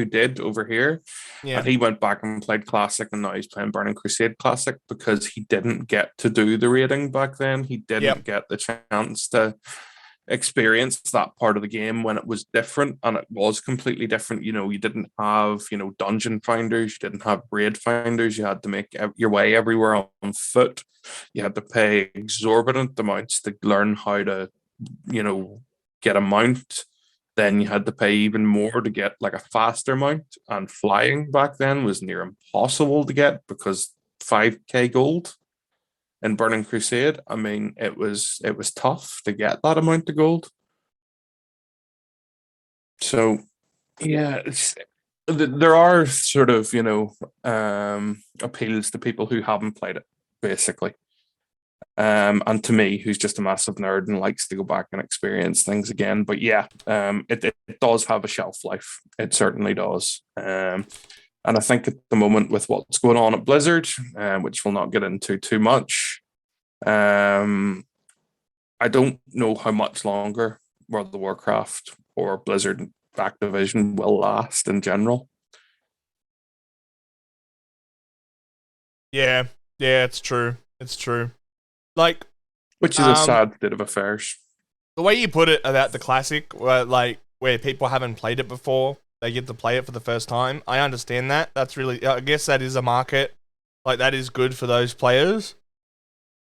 did over here, and he went back and played Classic, and now he's playing Burning Crusade Classic because he didn't get to do the raiding back then. He didn't get the chance to experience that part of the game when it was different, and it was completely different. You didn't have dungeon finders, you didn't have raid finders, you had to make your way everywhere on foot. You had to pay exorbitant amounts to learn how to get a mount. Then you had to pay even more to get like a faster mount, and flying back then was near impossible to get because 5k gold in Burning Crusade. I mean, it was tough to get that amount of gold. So, yeah, there are sort of appeals to people who haven't played it, basically. And to me, who's just a massive nerd and likes to go back and experience things again. But yeah, it does have a shelf life. It certainly does. And I think at the moment, with what's going on at Blizzard, which we'll not get into too much, I don't know how much longer World of Warcraft or Blizzard and Activision will last in general. Yeah, yeah, it's true. It's true. Like, Which is a sad state of affairs. the way you put it about the classic, where people haven't played it before, they get to play it for the first time. I understand that. That's really, I guess that is a market. Like, that is good for those players.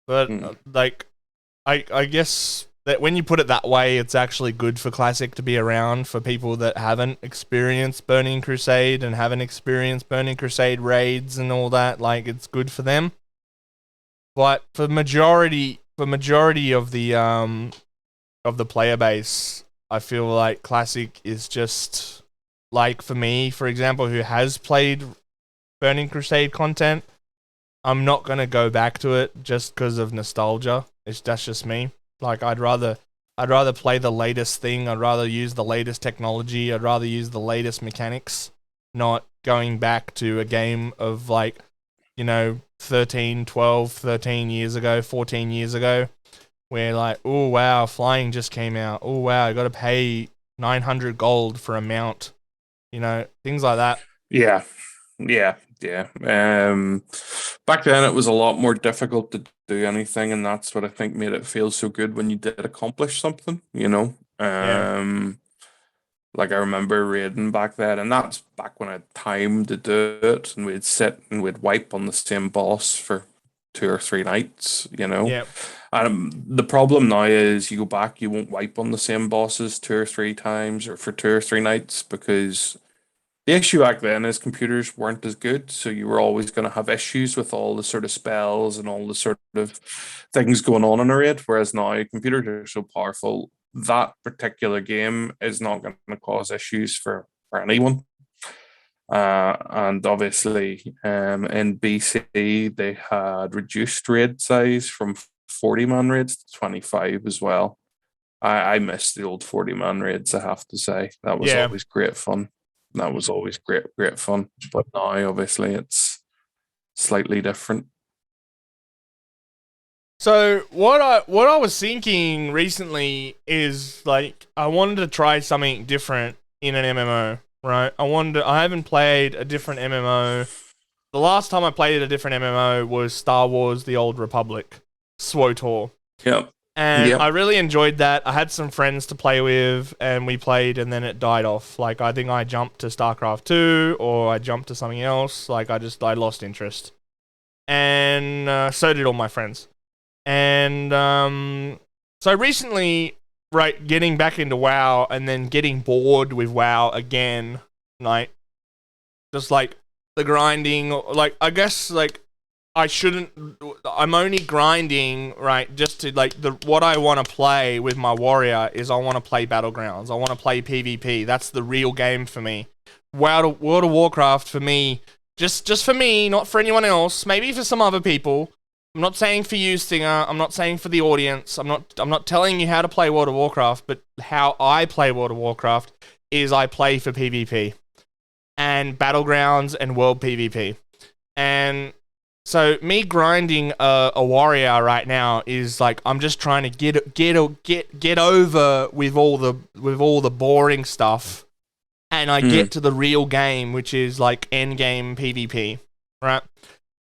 But I guess that when you put it that way, it's actually good for Classic to be around for people that haven't experienced Burning Crusade and haven't experienced Burning Crusade raids and all that. Like, it's good for them. But for majority of the player base, I feel like Classic is just, like, for me, for example, who has played Burning Crusade content, I'm not going to go back to it just because of nostalgia. That's just me. Like, I'd rather play the latest thing. I'd rather use the latest technology. I'd rather use the latest mechanics, not going back to a game of, like, 13 years ago, 14 years ago, where, like, oh wow, flying just came out. Oh wow, I got to pay 900 gold for a mount. Things like that. Yeah. Back then it was a lot more difficult to do anything, and that's what I think made it feel so good when you did accomplish something, Yeah. Like, I remember raiding back then, and that's back when I had time to do it, and we'd sit and we'd wipe on the same boss for 2 or 3 nights, Yeah. And the problem now is you go back, you won't wipe on the same bosses 2 or 3 times or for 2 or 3 nights, because the issue back then is computers weren't as good, so you were always going to have issues with all the sort of spells and all the sort of things going on in a raid. Whereas now computers are so powerful, that particular game is not going to cause issues for anyone. And obviously, in BC, they had reduced raid size from 40-man raids to 25 as well. I miss the old 40-man raids, I have to say. That was always great fun. That was always great fun. But now, obviously, it's slightly different. So what I was thinking recently is, like, I wanted to try something different in an MMO, right? I haven't played a different MMO. The last time I played a different MMO was Star Wars: The Old Republic, SWTOR. Yep. And I really enjoyed that. I had some friends to play with, and we played, and then it died off. Like, I think I jumped to StarCraft 2, or I jumped to something else. Like, I lost interest. And so did all my friends. And so recently, right, getting back into WoW, and then getting bored with WoW again, like, just, like, the grinding, like, I guess, like, I'm only grinding, right, just to, like, what I want to play with my warrior is I want to play Battlegrounds. I want to play PvP. That's the real game for me. World of Warcraft, for me, just for me, not for anyone else, maybe for some other people. I'm not saying for you, Stinger. I'm not saying for the audience. I'm not telling you how to play World of Warcraft, but how I play World of Warcraft is I play for PvP and Battlegrounds and World PvP. And so me grinding a warrior right now is, like, I'm just trying to get over with all the boring stuff, and I get to the real game, which is, like, end game PvP, right?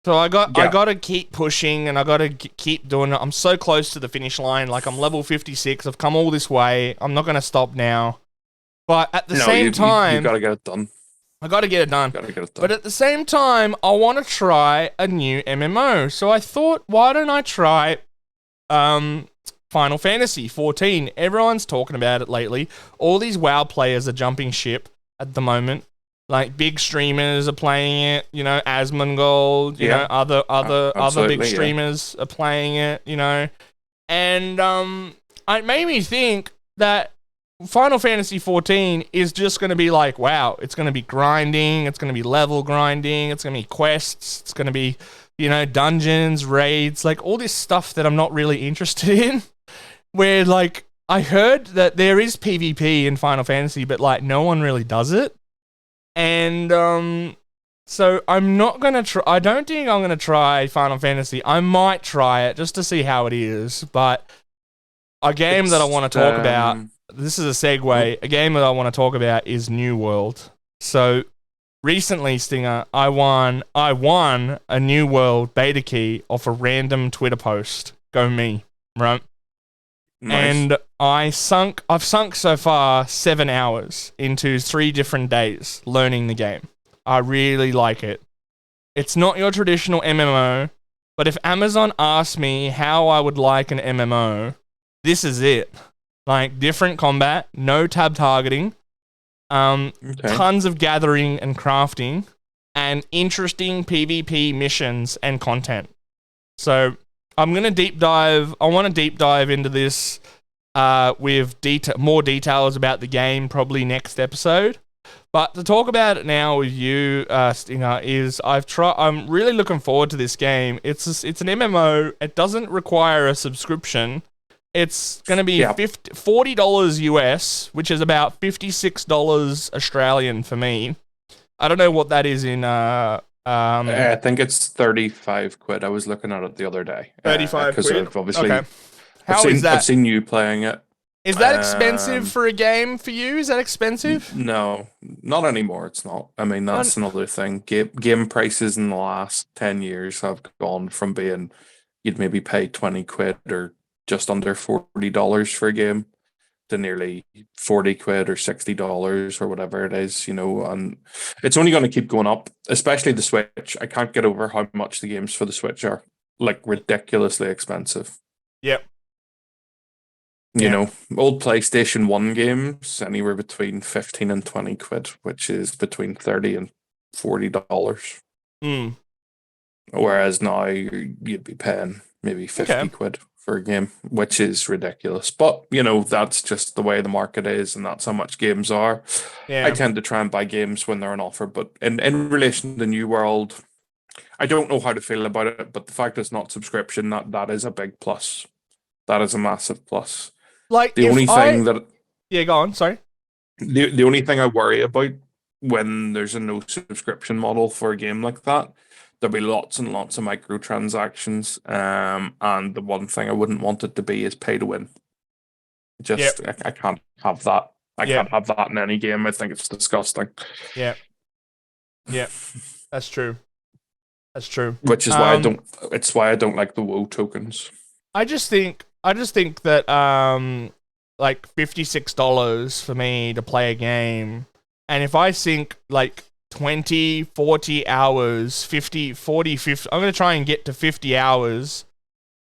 So I got to keep pushing, and I got to keep doing it. I'm so close to the finish line. Like, I'm level 56. I've come all this way. I'm not going to stop now. But at the same time, you got to get it done. I got to get it done. But at the same time, I want to try a new MMO. So I thought, why don't I try Final Fantasy 14? Everyone's talking about it lately. All these WoW players are jumping ship at the moment. Like, big streamers are playing it, Asmongold, other big streamers are playing it, And it made me think that Final Fantasy 14 is just going to be like, wow, it's going to be grinding, it's going to be level grinding, it's going to be quests, it's going to be, dungeons, raids, like, all this stuff that I'm not really interested in. Where, like, I heard that there is PvP in Final Fantasy, but, like, no one really does it. And, so I'm not going to try, I don't think I'm going to try Final Fantasy. I might try it just to see how it is, but a game that I want to talk about this is a segue. A game that I want to talk about is New World. So recently, Stinger, I won a New World beta key off a random Twitter post. Go me, right? Nice. And I've sunk so far 7 hours into 3 different days learning the game. I really like it. It's not your traditional MMO, but if Amazon asked me how I would like an MMO, this is it. Like, different combat, no tab targeting, tons of gathering and crafting, and interesting PvP missions and content. So I'm going to deep dive. I want to deep dive into this with more details about the game probably next episode. But to talk about it now with you, Stinger, is I'm really looking forward to this game. It's an MMO. It doesn't require a subscription. It's going to be $40 US, which is about $56 Australian for me. I don't know what that is in. I think it's 35 quid. I was looking at it the other day. 35 quid? I've obviously, Okay. Is that? I've seen you playing it. Is that expensive for a game for you? Is that expensive? No, not anymore. It's not. I mean, that's another thing. Game prices in the last 10 years have gone from being you'd maybe pay 20 quid or just under $40 for a game to nearly 40 quid or $60 or whatever it is, and it's only going to keep going up, especially the Switch. I can't get over how much the games for the Switch are like ridiculously expensive. Yep. Old PlayStation 1 games anywhere between 15 and 20 quid, which is between 30 and $40. Whereas now you'd be paying maybe 50 quid for a game, which is ridiculous. But, that's just the way the market is, and that's how much games are. Yeah. I tend to try and buy games when they're on offer. But in relation to New World, I don't know how to feel about it, but the fact it's not subscription, that is a big plus. That is a massive plus. Like, the only thing that... Yeah, go on, sorry. The only thing I worry about when there's a no subscription model for a game like that, there'll be lots and lots of microtransactions, and the one thing I wouldn't want it to be is pay to win. I can't have that. I can't have that in any game. I think it's disgusting. Yeah. That's true. Which is why I don't like the WoW tokens. I just think that like $56 for me to play a game, and if I sink like 20, 40 hours, 50, 40, 50, I'm going to try and get to 50 hours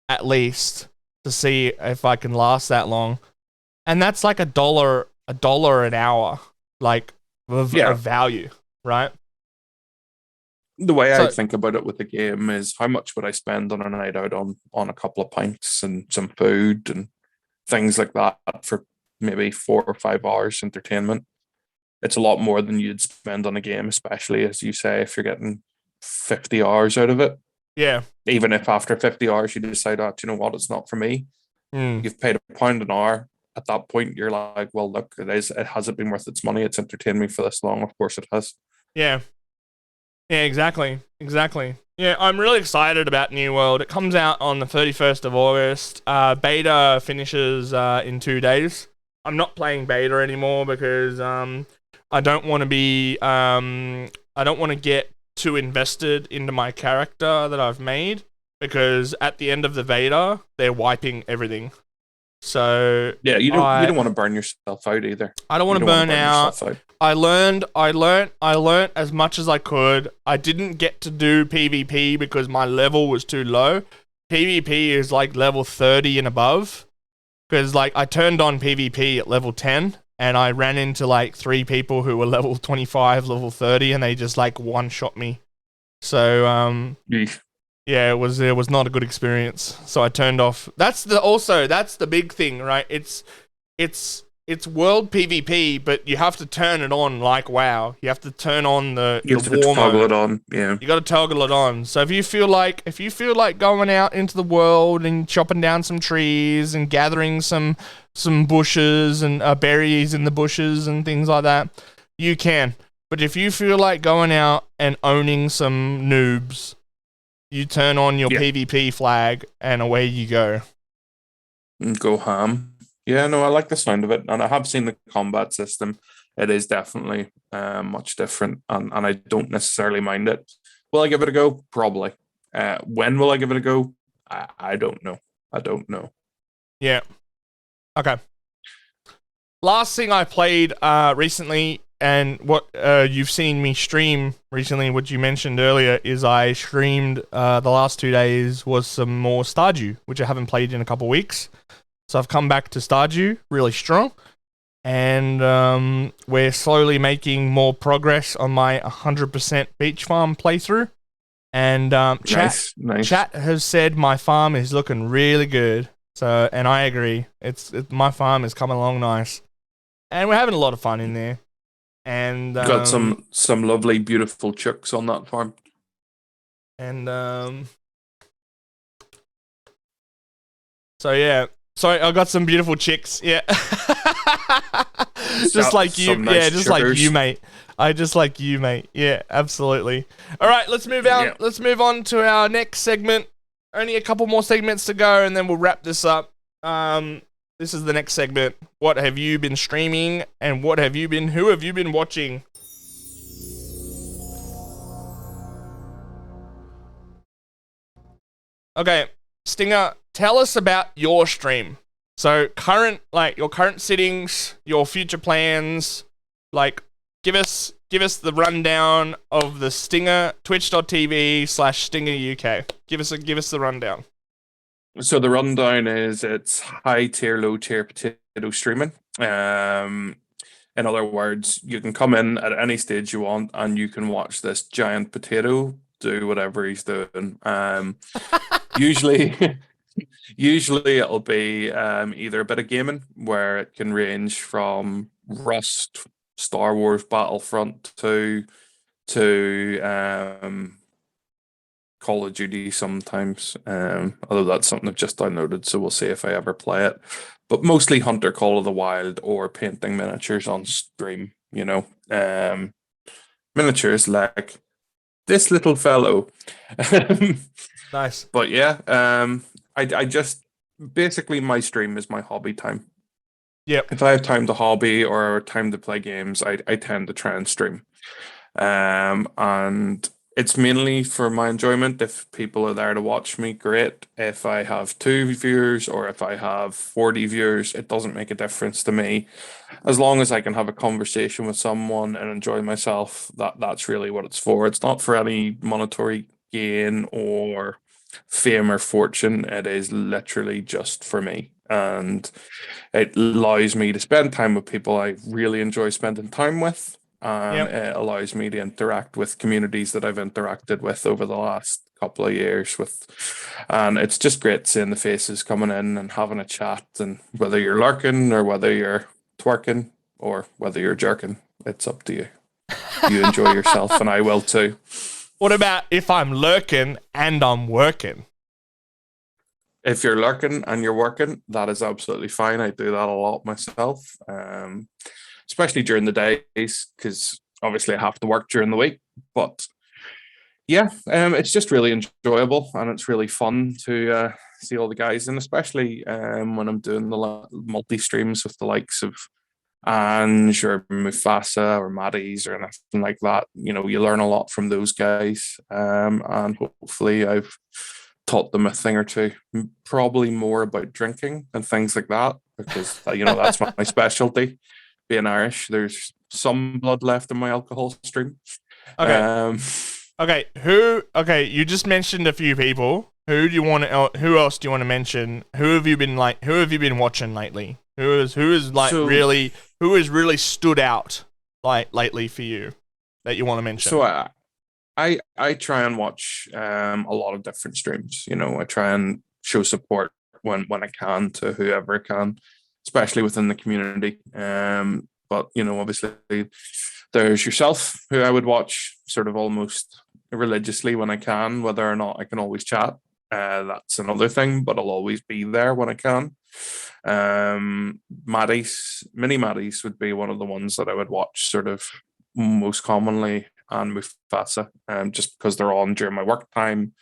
at least to see if I can last that long. And that's like $1 an hour, like of value, right? The way I think about it with the game is how much would I spend on a night out on a couple of pints and some food and things like that for maybe 4 or 5 hours entertainment. It's a lot more than you'd spend on a game, especially, as you say, if you're getting 50 hours out of it. Yeah. Even if after 50 hours you decide, you know what, it's not for me. You've paid £1 an hour. At that point, you're like, well, look, it hasn't been worth its money. It's entertained me for this long. Of course it has. Yeah. Yeah, exactly. Yeah, I'm really excited about New World. It comes out on the 31st of August. Beta finishes in 2 days. I'm not playing beta anymore because I don't want to get too invested into my character that I've made, because at the end of the beta, they're wiping everything. So yeah, you don't want to burn yourself out either. I don't want to burn out. I learned as much as I could. I didn't get to do PvP because my level was too low. PvP is like level 30 and above, because like I turned on PvP at level 10 and I ran into like 3 people who were level 25, level 30, and they just like one-shot me. So yeah, it was not a good experience. So I turned off. That's the big thing, right? It's world PvP, but you have to turn it on like WoW. You have to turn on the war toggle it on. Yeah, you got to toggle it on. So if you feel like going out into the world and chopping down some trees and gathering some bushes and berries in the bushes and things like that, you can. But if you feel like going out and owning some noobs, you turn on your PvP flag and away you go. Go ham. Yeah, no, I like the sound of it, and I have seen the combat system. It is definitely much different, and I don't necessarily mind it. Will I give it a go? Probably. When will I give it a go? I don't know. I don't know. Yeah. Okay. Last thing I played recently, and what you've seen me stream recently, what you mentioned earlier, is I streamed the last 2 days was some more Stardew, which I haven't played in a couple weeks. So I've come back to Stardew really strong, and we're slowly making more progress on my 100% beach farm playthrough. And Nice. chat has said my farm is looking really good. So, and I agree. My farm is coming along nice, and we're having a lot of fun in there. And Got some lovely, beautiful chooks on that farm. and so yeah, sorry, I got some beautiful chicks. Yeah, just like you. Some nice Yeah, just like chookers. you, mate. I just like you, mate. Yeah, absolutely. All right, let's move on. Yeah. Let's move on to our next segment. Only a couple more segments to go, and then we'll wrap this up. This is the next segment. What have you been streaming, and who have you been watching? Okay, Stinger, tell us about your stream. So your current settings, your future plans, like give us the rundown of the Stinger twitch.tv/Stinger UK. Give us the rundown. So the rundown is it's high tier, low tier potato streaming. In other words, you can come in at any stage you want, and you can watch this giant potato do whatever he's doing. Usually, usually it'll be either a bit of gaming where it can range from Rust, Star Wars Battlefront to Call of Duty sometimes. Although that's something I've just downloaded, so we'll see if I ever play it. But mostly Hunter Call of the Wild or painting miniatures on stream, miniatures like this little fellow. Nice. But yeah, I just basically my stream is my hobby time. Yep. If I have time to hobby or time to play games, I tend to try and stream. And it's mainly for my enjoyment. If people are there to watch me, great. If I have two viewers or if I have 40 viewers, it doesn't make a difference to me. As long as I can have a conversation with someone and enjoy myself, that's really what it's for. It's not for any monetary gain or fame or fortune. It is literally just for me. And it allows me to spend time with people I really enjoy spending time with, and Yep. it allows me to interact with communities that I've interacted with over the last couple of years and it's just great seeing the faces coming in and having a chat, and whether you're lurking or whether you're twerking or whether you're jerking, it's up to you. You enjoy yourself and I will too. What about if I'm lurking and I'm working? If you're lurking and you're working, that is absolutely fine. I do that a lot myself, especially during the days, because obviously I have to work during the week. But yeah, it's just really enjoyable and it's really fun to see all the guys, and especially when I'm doing the multi streams with the likes of Ange or Mufasa or Maddie's or anything like that. You learn a lot from those guys, and hopefully I've taught them a thing or two, probably more about drinking and things like that, because that's my specialty. Being Irish, there's some blood left in my alcohol stream. Okay. Um, Okay, you just mentioned a few people. Who else do you want to mention? Who have you been watching lately? Who has really stood out like lately for you that you want to mention? So I try and watch a lot of different streams. I try and show support when I can to whoever I can, especially within the community. But obviously there's yourself, who I would watch sort of almost religiously when I can. Whether or not I can always chat, that's another thing, but I'll always be there when I can. Mini Maddie's would be one of the ones that I would watch sort of most commonly, and Mufasa, just because they're on during my work time.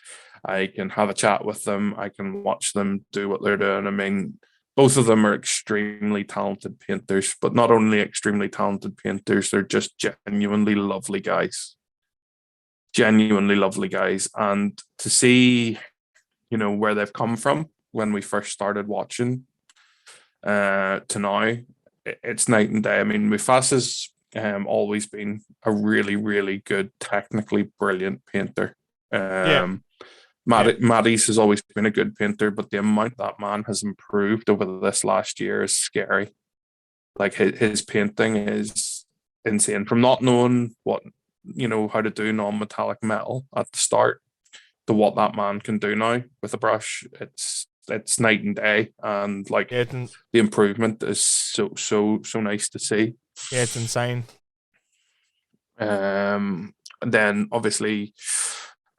I can have a chat with them. I can watch them do what they're doing. I mean, both of them are extremely talented painters, but not only extremely talented painters, they're just genuinely lovely guys. Genuinely lovely guys. And to see, where they've come from when we first started watching to now, it's night and day. I mean, Mufasa's always been a really, really good, technically brilliant painter. Yeah. Maddie's has always been a good painter, but the amount that man has improved over this last year is scary. Like his painting is insane. From not knowing how to do non-metallic metal at the start to what that man can do now with a brush, it's night and day. And like the improvement is so nice to see. Yeah, it's insane. And then obviously,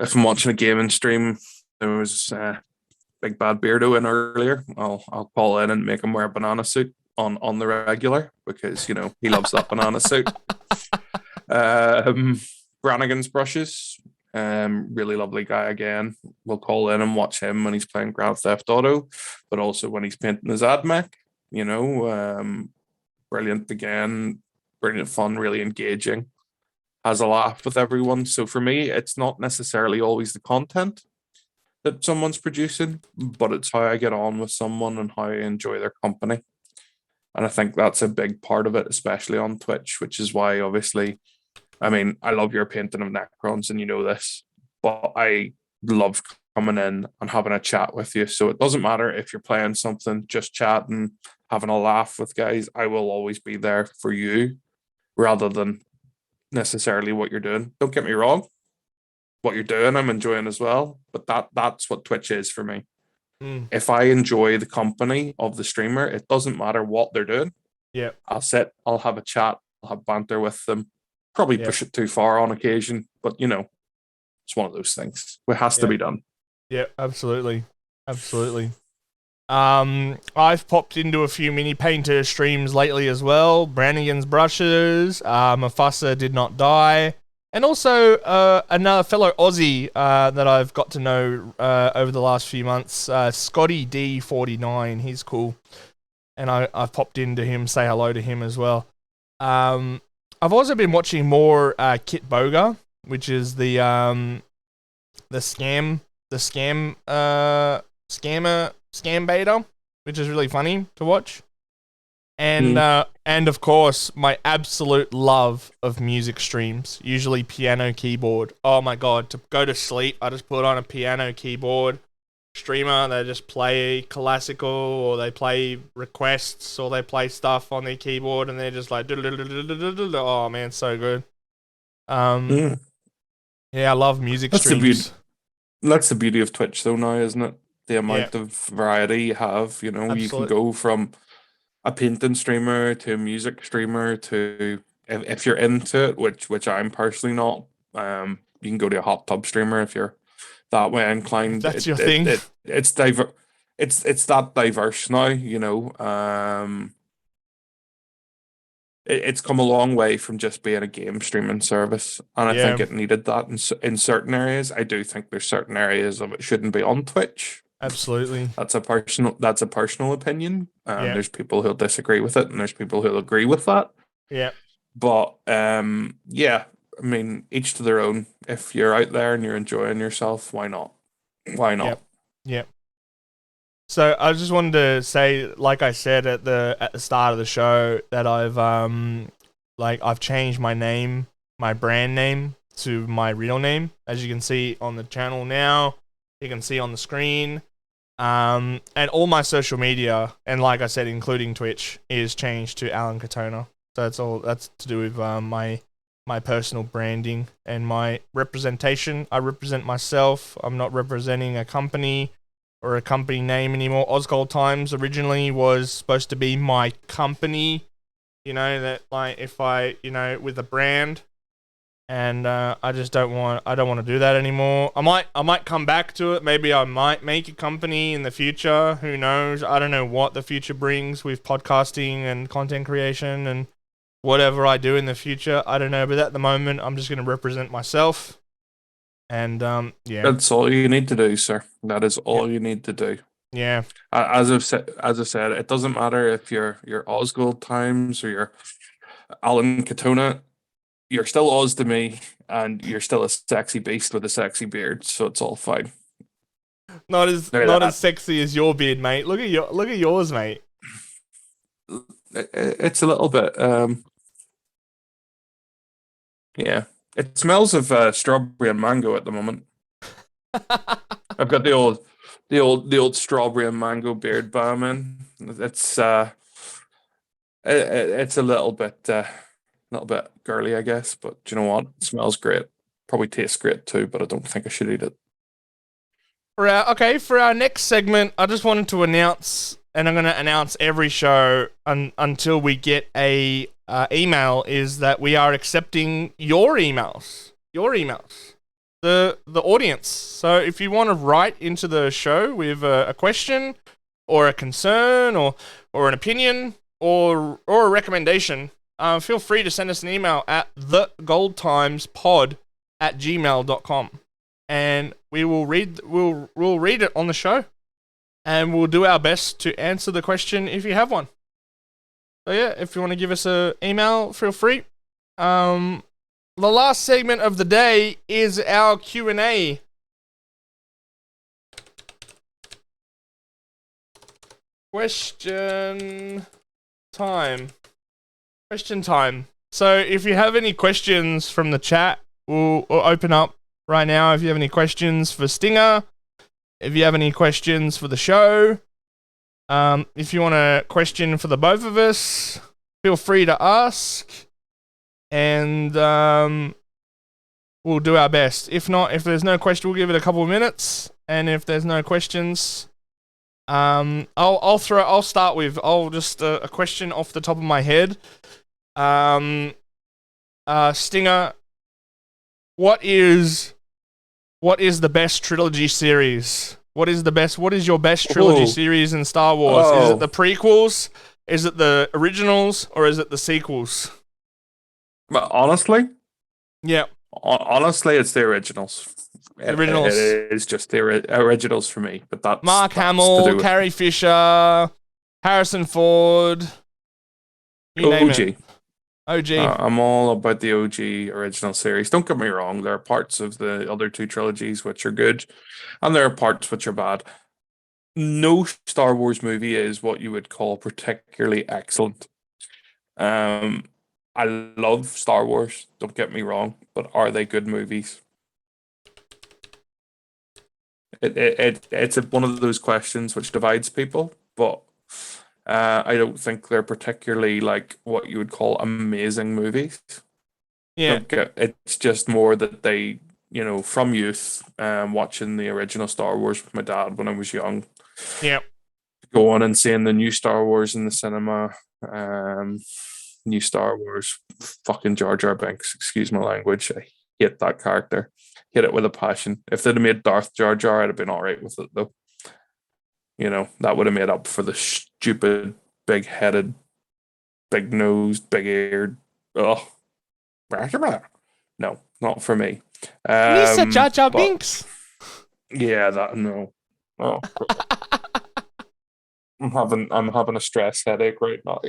if I'm watching a gaming stream, there was Big Bad Beardo in earlier. I'll call in and make him wear a banana suit on the regular because he loves that banana suit. Brannigan's brushes, really lovely guy again. We'll call in and watch him when he's playing Grand Theft Auto, but also when he's painting his AdMech. Brilliant again, brilliant fun, really engaging. Has a laugh with everyone. So for me, it's not necessarily always the content that someone's producing, but it's how I get on with someone and how I enjoy their company. And I think that's a big part of it, especially on Twitch, which is why obviously, I mean, I love your painting of Necrons and you know this, but I love coming in and having a chat with you. So it doesn't matter if you're playing something, just chatting, having a laugh with guys. I will always be there for you rather than necessarily what you're doing. Don't get me wrong. What you're doing, I'm enjoying as well. But that's what Twitch is for me. If I enjoy the company of the streamer, it doesn't matter what they're doing. Yeah. I'll sit, I'll have a chat, I'll have banter with them. Probably push it too far on occasion, but it's one of those things. It has to be done. Yeah, absolutely. Absolutely. I've popped into a few mini painter streams lately as well. Brannigan's brushes, Mufasa did not die, and also another fellow Aussie that I've got to know over the last few months, Scotty D49. He's cool, and I've popped into him, say hello to him as well. I've also been watching more Kit Boga, which is the scam beta, which is really funny to watch. And of course, my absolute love of music streams, usually piano keyboard. Oh my god, to go to sleep, I just put on a piano keyboard streamer. They just play classical, or they play requests, or they play stuff on their keyboard, and they're just like, oh man, so good. Yeah, I love music streams. That's the beauty of Twitch, though, now, isn't it? The amount of variety you have. You can go from a painting streamer to a music streamer to, if you're into it, which I'm personally not. You can go to a hot tub streamer if you're that way inclined. That's your thing. It's that diverse now. It's come a long way from just being a game streaming service, and I think it needed that in certain areas. I do think there's certain areas of it shouldn't be on Twitch. Absolutely. That's a personal opinion. There's people who'll disagree with it, and there's people who'll agree with that. Yeah. But I mean, each to their own. If you're out there and you're enjoying yourself, why not? Why not? Yep. So I just wanted to say, like I said at the start of the show, that I've changed my name, my brand name, to my real name. As you can see on the channel now, you can see on the screen. And all my social media, and like I said, including Twitch, is changed to Alan Katona. So that's to do with my personal branding and my representation. I represent myself. I'm not representing a company or a company name anymore. Ozgold Times originally was supposed to be my company, that like if I, with a brand, and I just don't want to do that anymore. I might come back to it. Maybe I might make a company in the future. Who knows? I don't know what the future brings with podcasting and content creation and whatever I do in the future. I don't know, but at the moment, I'm just going to represent myself. And that's all you need to do, sir. That is all you need to do. Yeah. As I said, it doesn't matter if you're Osgold Times or you're Alan Katona. You're still Oz to me, and you're still a sexy beast with a sexy beard, so it's all fine. Not as Look not at as sexy as your beard, mate. Look at yours, mate. that. It's a little bit, yeah. It smells of strawberry and mango at the moment. I've got the old strawberry and mango beard balm in. It's a little bit girly, I guess. But do you know what? It smells great. Probably tastes great too, but I don't think I should eat it. For our next segment, I just wanted to announce, and I'm going to announce every show until we get a email, is that we are accepting your emails. The audience. So if you want to write into the show with a question or a concern or an opinion or a recommendation, feel free to send us an email at thegoldtimespod@gmail.com, and we'll read it on the show, and we'll do our best to answer the question if you have one. So yeah, if you want to give us an email, feel free. The last segment of the day is our Q&A. Question time. So if you have any questions from the chat, we'll open up right now. If you have any questions for Stinger, if you have any questions for the show, if you want a question for the both of us, feel free to ask, and we'll do our best. If not, if there's no question, we'll give it a couple of minutes, and if there's no questions, I'll start with just a question off the top of my head. Stinger, what is the best trilogy series? What is your best trilogy series in Star Wars? Is it the prequels? Is it the originals? Or is it the sequels? But honestly, yeah. Honestly, it's the originals. Originals. It is just the originals for me. But that's Mark that's Hamill, Carrie Fisher, Harrison Ford. You name it. OG. I'm all about the OG original series. Don't get me wrong, there are parts of the other two trilogies which are good, and there are parts which are bad. No Star Wars movie is what you would call particularly excellent. I love Star Wars, don't get me wrong, but are they good movies? It's one of those questions which divides people, but I don't think they're particularly like what you would call amazing movies. Yeah. It's just more that they, from youth, watching the original Star Wars with my dad when I was young. Yeah. Going and seeing the new Star Wars in the cinema. New Star Wars, fucking Jar Jar Binks, excuse my language. I hate that character. Hate it with a passion. If they'd have made Darth Jar Jar, I'd have been alright with it though. That would have made up for the stupid, big-headed, big-nosed, big-eared. Oh, no, not for me. Lisa Jar Jar Binks. Yeah, that no. Oh, I'm having a stress headache right now.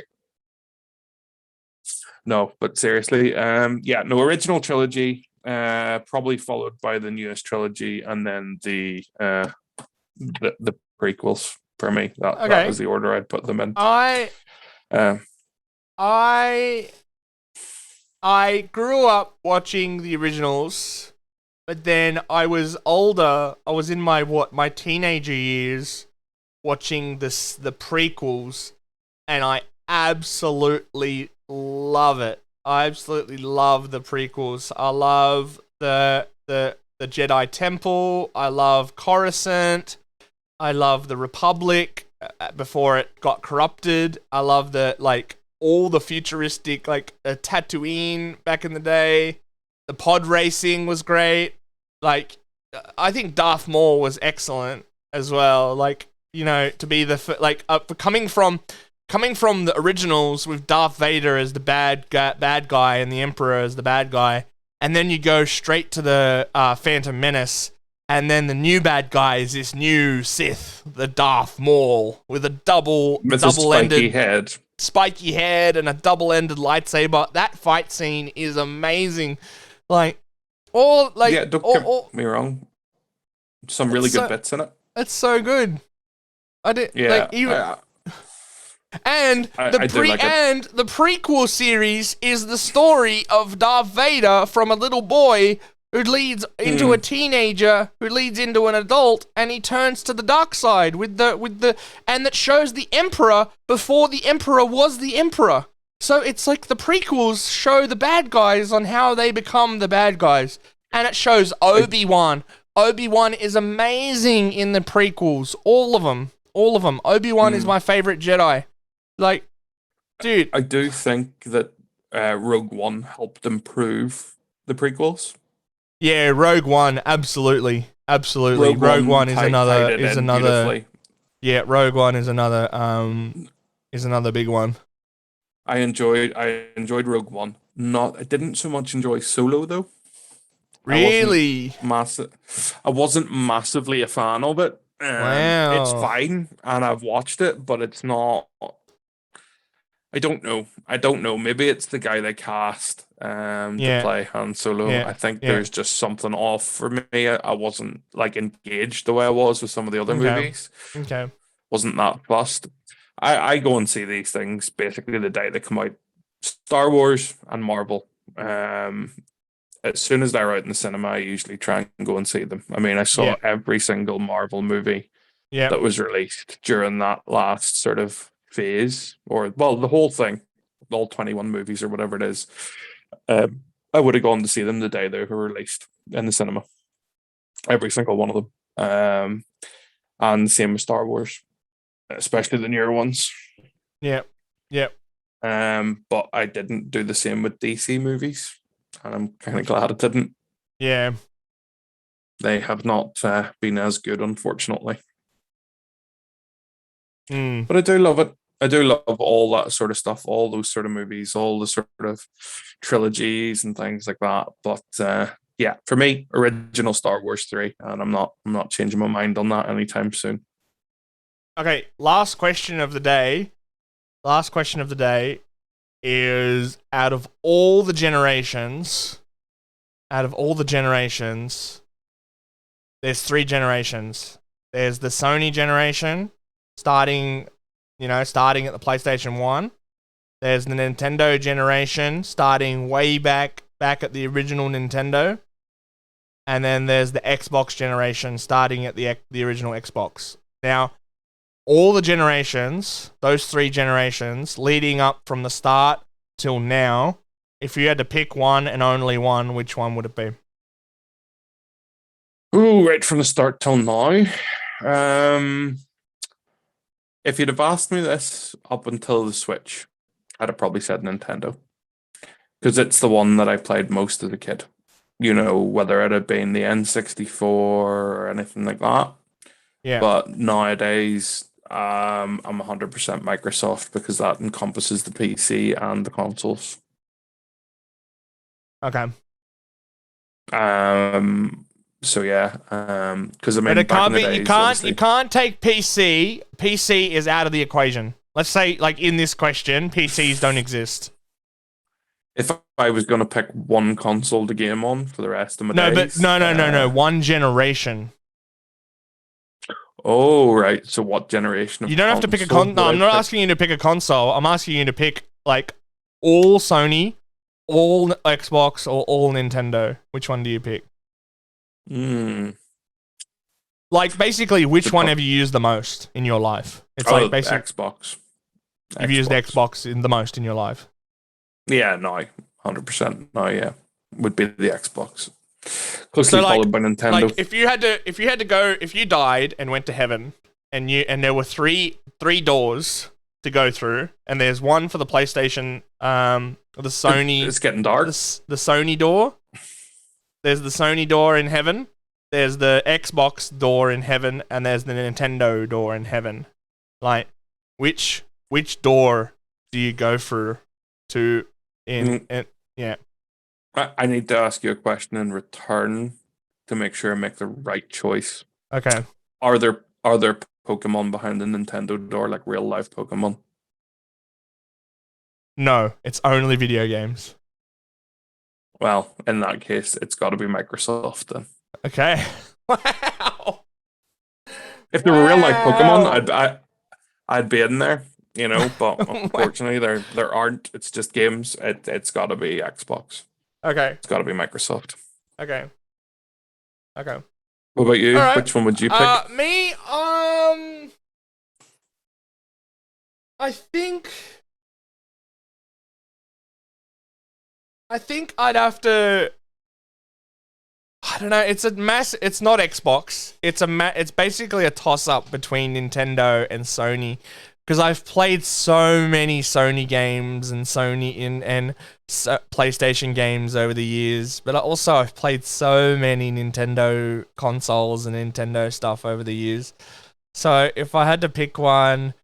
No, but seriously, no, original trilogy, probably followed by the newest trilogy, and then the prequels for me. That was the order I'd put them in. I grew up watching the originals, but then I was older. I was in my teenager years watching the prequels, and I absolutely love it. I absolutely love the prequels. I love the Jedi Temple. I love Coruscant. I love the Republic before it got corrupted. I love all the futuristic, Tatooine back in the day. The pod racing was great. I think Darth Maul was excellent as well. To be coming from the originals with Darth Vader as the bad guy and the Emperor as the bad guy, and then you go straight to the Phantom Menace, And then the new bad guy is this new Sith, the Darth Maul, with a double-ended spiky head and a double-ended lightsaber. That fight scene is amazing. Don't get me wrong. Some really good bits in it. It's so good. The prequel series is the story of Darth Vader from a little boy who leads into a teenager, who leads into an adult, and he turns to the dark side and that shows the Emperor before the Emperor was the Emperor. So it's like the prequels show the bad guys on how they become the bad guys, and it shows Obi-Wan. Obi-Wan is amazing in the prequels, all of them. Obi-Wan is my favorite Jedi. Like, dude, I do think that Rogue One helped improve the prequels. Yeah, Rogue One, absolutely. Rogue One is another. Yeah, Rogue One is another big one. I enjoyed Rogue One. I didn't so much enjoy Solo though. Really? I wasn't massively a fan of it. Wow. It's fine, and I've watched it, but it's not. I don't know. Maybe it's the guy they cast to play Han Solo. Yeah. I think there's just something off for me. I wasn't like engaged the way I was with some of the other movies. Okay. Wasn't that fussed. I go and see these things basically the day they come out. Star Wars and Marvel. As soon as they're out in the cinema, I usually try and go and see them. I mean, I saw every single Marvel movie that was released during that last sort of phase, the whole thing, all 21 movies or whatever it is. I would have gone to see them the day they were released in the cinema. Every single one of them. And the same with Star Wars, especially the newer ones. Yeah. But I didn't do the same with DC movies. And I'm kind of glad it didn't. Yeah. They have not been as good, unfortunately. But I do love it. I do love all that sort of stuff, all those sort of movies, all the sort of trilogies and things like that. But for me, original Star Wars 3, and I'm not changing my mind on that anytime soon. Okay, last question of the day is out of all the generations, there's 3 generations. There's the Sony generation, starting at the PlayStation 1. There's the Nintendo generation, starting way back at the original Nintendo. And then there's the Xbox generation, starting at the original Xbox. Now, all the generations, those 3 generations, leading up from the start till now, if you had to pick one and only one, which one would it be? Ooh, right from the start till now. If you'd have asked me this up until the Switch, I'd have probably said Nintendo. Because it's the one that I played most as a kid. Whether it had been the N64 or anything like that. Yeah. But nowadays, I'm 100% Microsoft because that encompasses the PC and the consoles. Okay. So yeah, because I mean, But it back can't in the be. days, You can't take PC. PC is out of the equation. Let's say, like in this question, PCs don't exist. If I was going to pick one console to game on for the rest of my days, No. One generation. Oh right. So what generation? You don't have to pick a console. No, I'm not asking you to pick a console. I'm asking you to pick like all Sony, all Xbox, or all Nintendo. Which one do you pick? Like basically, which one have you used the most in your life? It's like basically Xbox. You've used Xbox the most in your life. Yeah, no, 100%. No, yeah, would be the Xbox. Closely followed by Nintendo. Like if you died and went to heaven, and there were three doors to go through, and there's one for the PlayStation, the Sony. It's getting dark. The Sony door. There's the Sony door in heaven. There's the Xbox door in heaven, and there's the Nintendo door in heaven. Like, which door do you go through yeah. I need to ask you a question in return to make sure I make the right choice. Okay. Are there Pokemon behind the Nintendo door, like real life Pokemon? No, it's only video games. Well, in that case, it's got to be Microsoft then. Okay. Wow. If there were real life Pokemon, Wow. I'd be in there, But Wow. unfortunately, there aren't. It's just games. It's got to be Xbox. Okay. It's got to be Microsoft. Okay. Okay. What about All you? right. Which one would you pick? Me. I think. I think I'd have to. I don't know. It's a mass. It's not Xbox. It's basically a toss up between Nintendo and Sony, because I've played so many Sony games and PlayStation games over the years, but also I've played so many Nintendo consoles and Nintendo stuff over the years. So if I had to pick one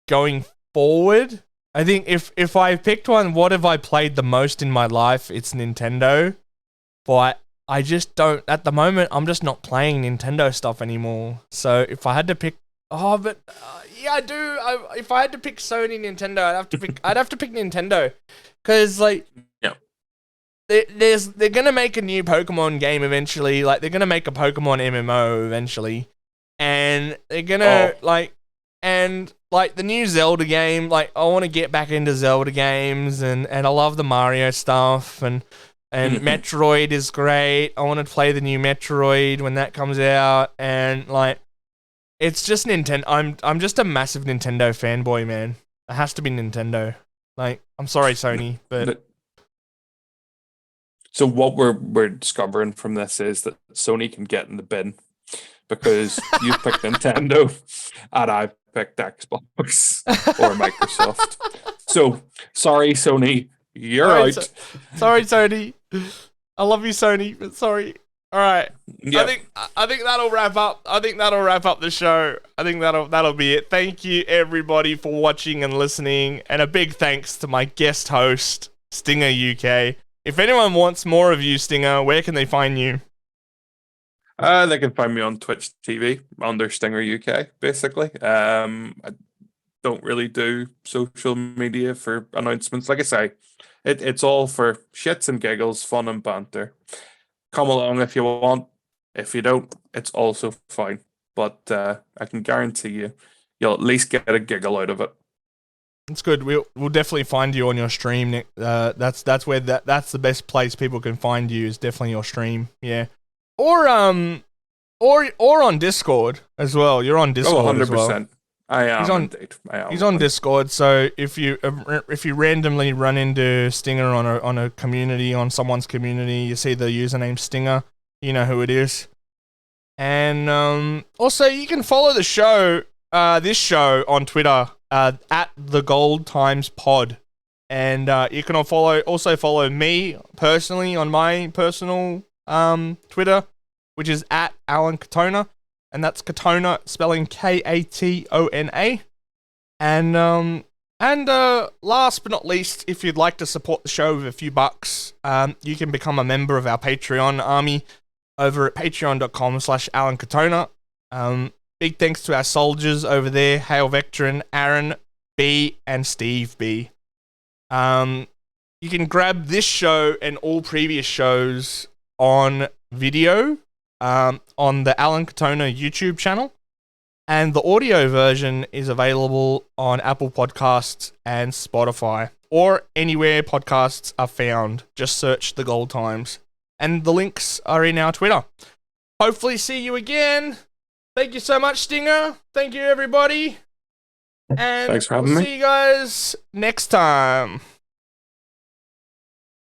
going forward, I think if I picked one, what have I played the most in my life? It's Nintendo. But I just don't, at the moment, I'm just not playing Nintendo stuff anymore. So if I had to pick, yeah, I do. If I had to pick Sony, Nintendo, I'd have to pick Nintendo, because like, Yeah. they're gonna make a new Pokemon game eventually. Like, they're gonna make a Pokemon MMO eventually, and they're gonna the new Zelda game. Like, I want to get back into Zelda games, and I love the Mario stuff, and Metroid is great. I want to play the new Metroid when that comes out, and like, it's just Nintendo. I'm just a massive Nintendo fanboy, man. It has to be Nintendo. Like, I'm sorry, Sony, but So what we're discovering from this is that Sony can get in the bin, because you picked Nintendo and I picked Xbox or Microsoft. So sorry, Sony, you're out. Sorry, Sony. I love you, Sony, but sorry. All right. Yep. I think that'll wrap up. I think that'll wrap up the show. I think that'll be it. Thank you, everybody, for watching and listening, and a big thanks to my guest host, Stinger UK. If anyone wants more of you, Stinger, where can they find you? They can find me on Twitch TV under Stinger UK, basically. I don't really do social media for announcements. Like I say, it's all for shits and giggles, fun and banter. Come along if you want. If you don't, it's also fine. But I can guarantee you'll at least get a giggle out of it. It's good. We'll definitely find you on your stream, Nick. That's the best place people can find you, is definitely your stream. Yeah. Or on Discord as well. You're on Discord as well. 100%. I am indeed. He's on Discord. So if you randomly run into Stinger on a community, on someone's community, you see the username Stinger, you know who it is. And also you can follow the show, this show, on Twitter at the Gold Times Pod, and you can also follow me personally on my personal Twitter, which is at Alan Katona, and that's Katona spelling Katona. And last but not least, if you'd like to support the show with a few bucks, you can become a member of our Patreon army over at patreon.com/Alan Katona. Big thanks to our soldiers over there, Hale Vectrin, Aaron B, and Steve B. You can grab this show and all previous shows on video on the Alan Katona YouTube channel, and the audio version is available on Apple Podcasts and Spotify, or anywhere podcasts are found. Just search The Gold Times, and the links are in our Twitter. Hopefully see you again. Thank you so much, Stinger. Thank you, everybody. And thanks for having me. See you guys next time.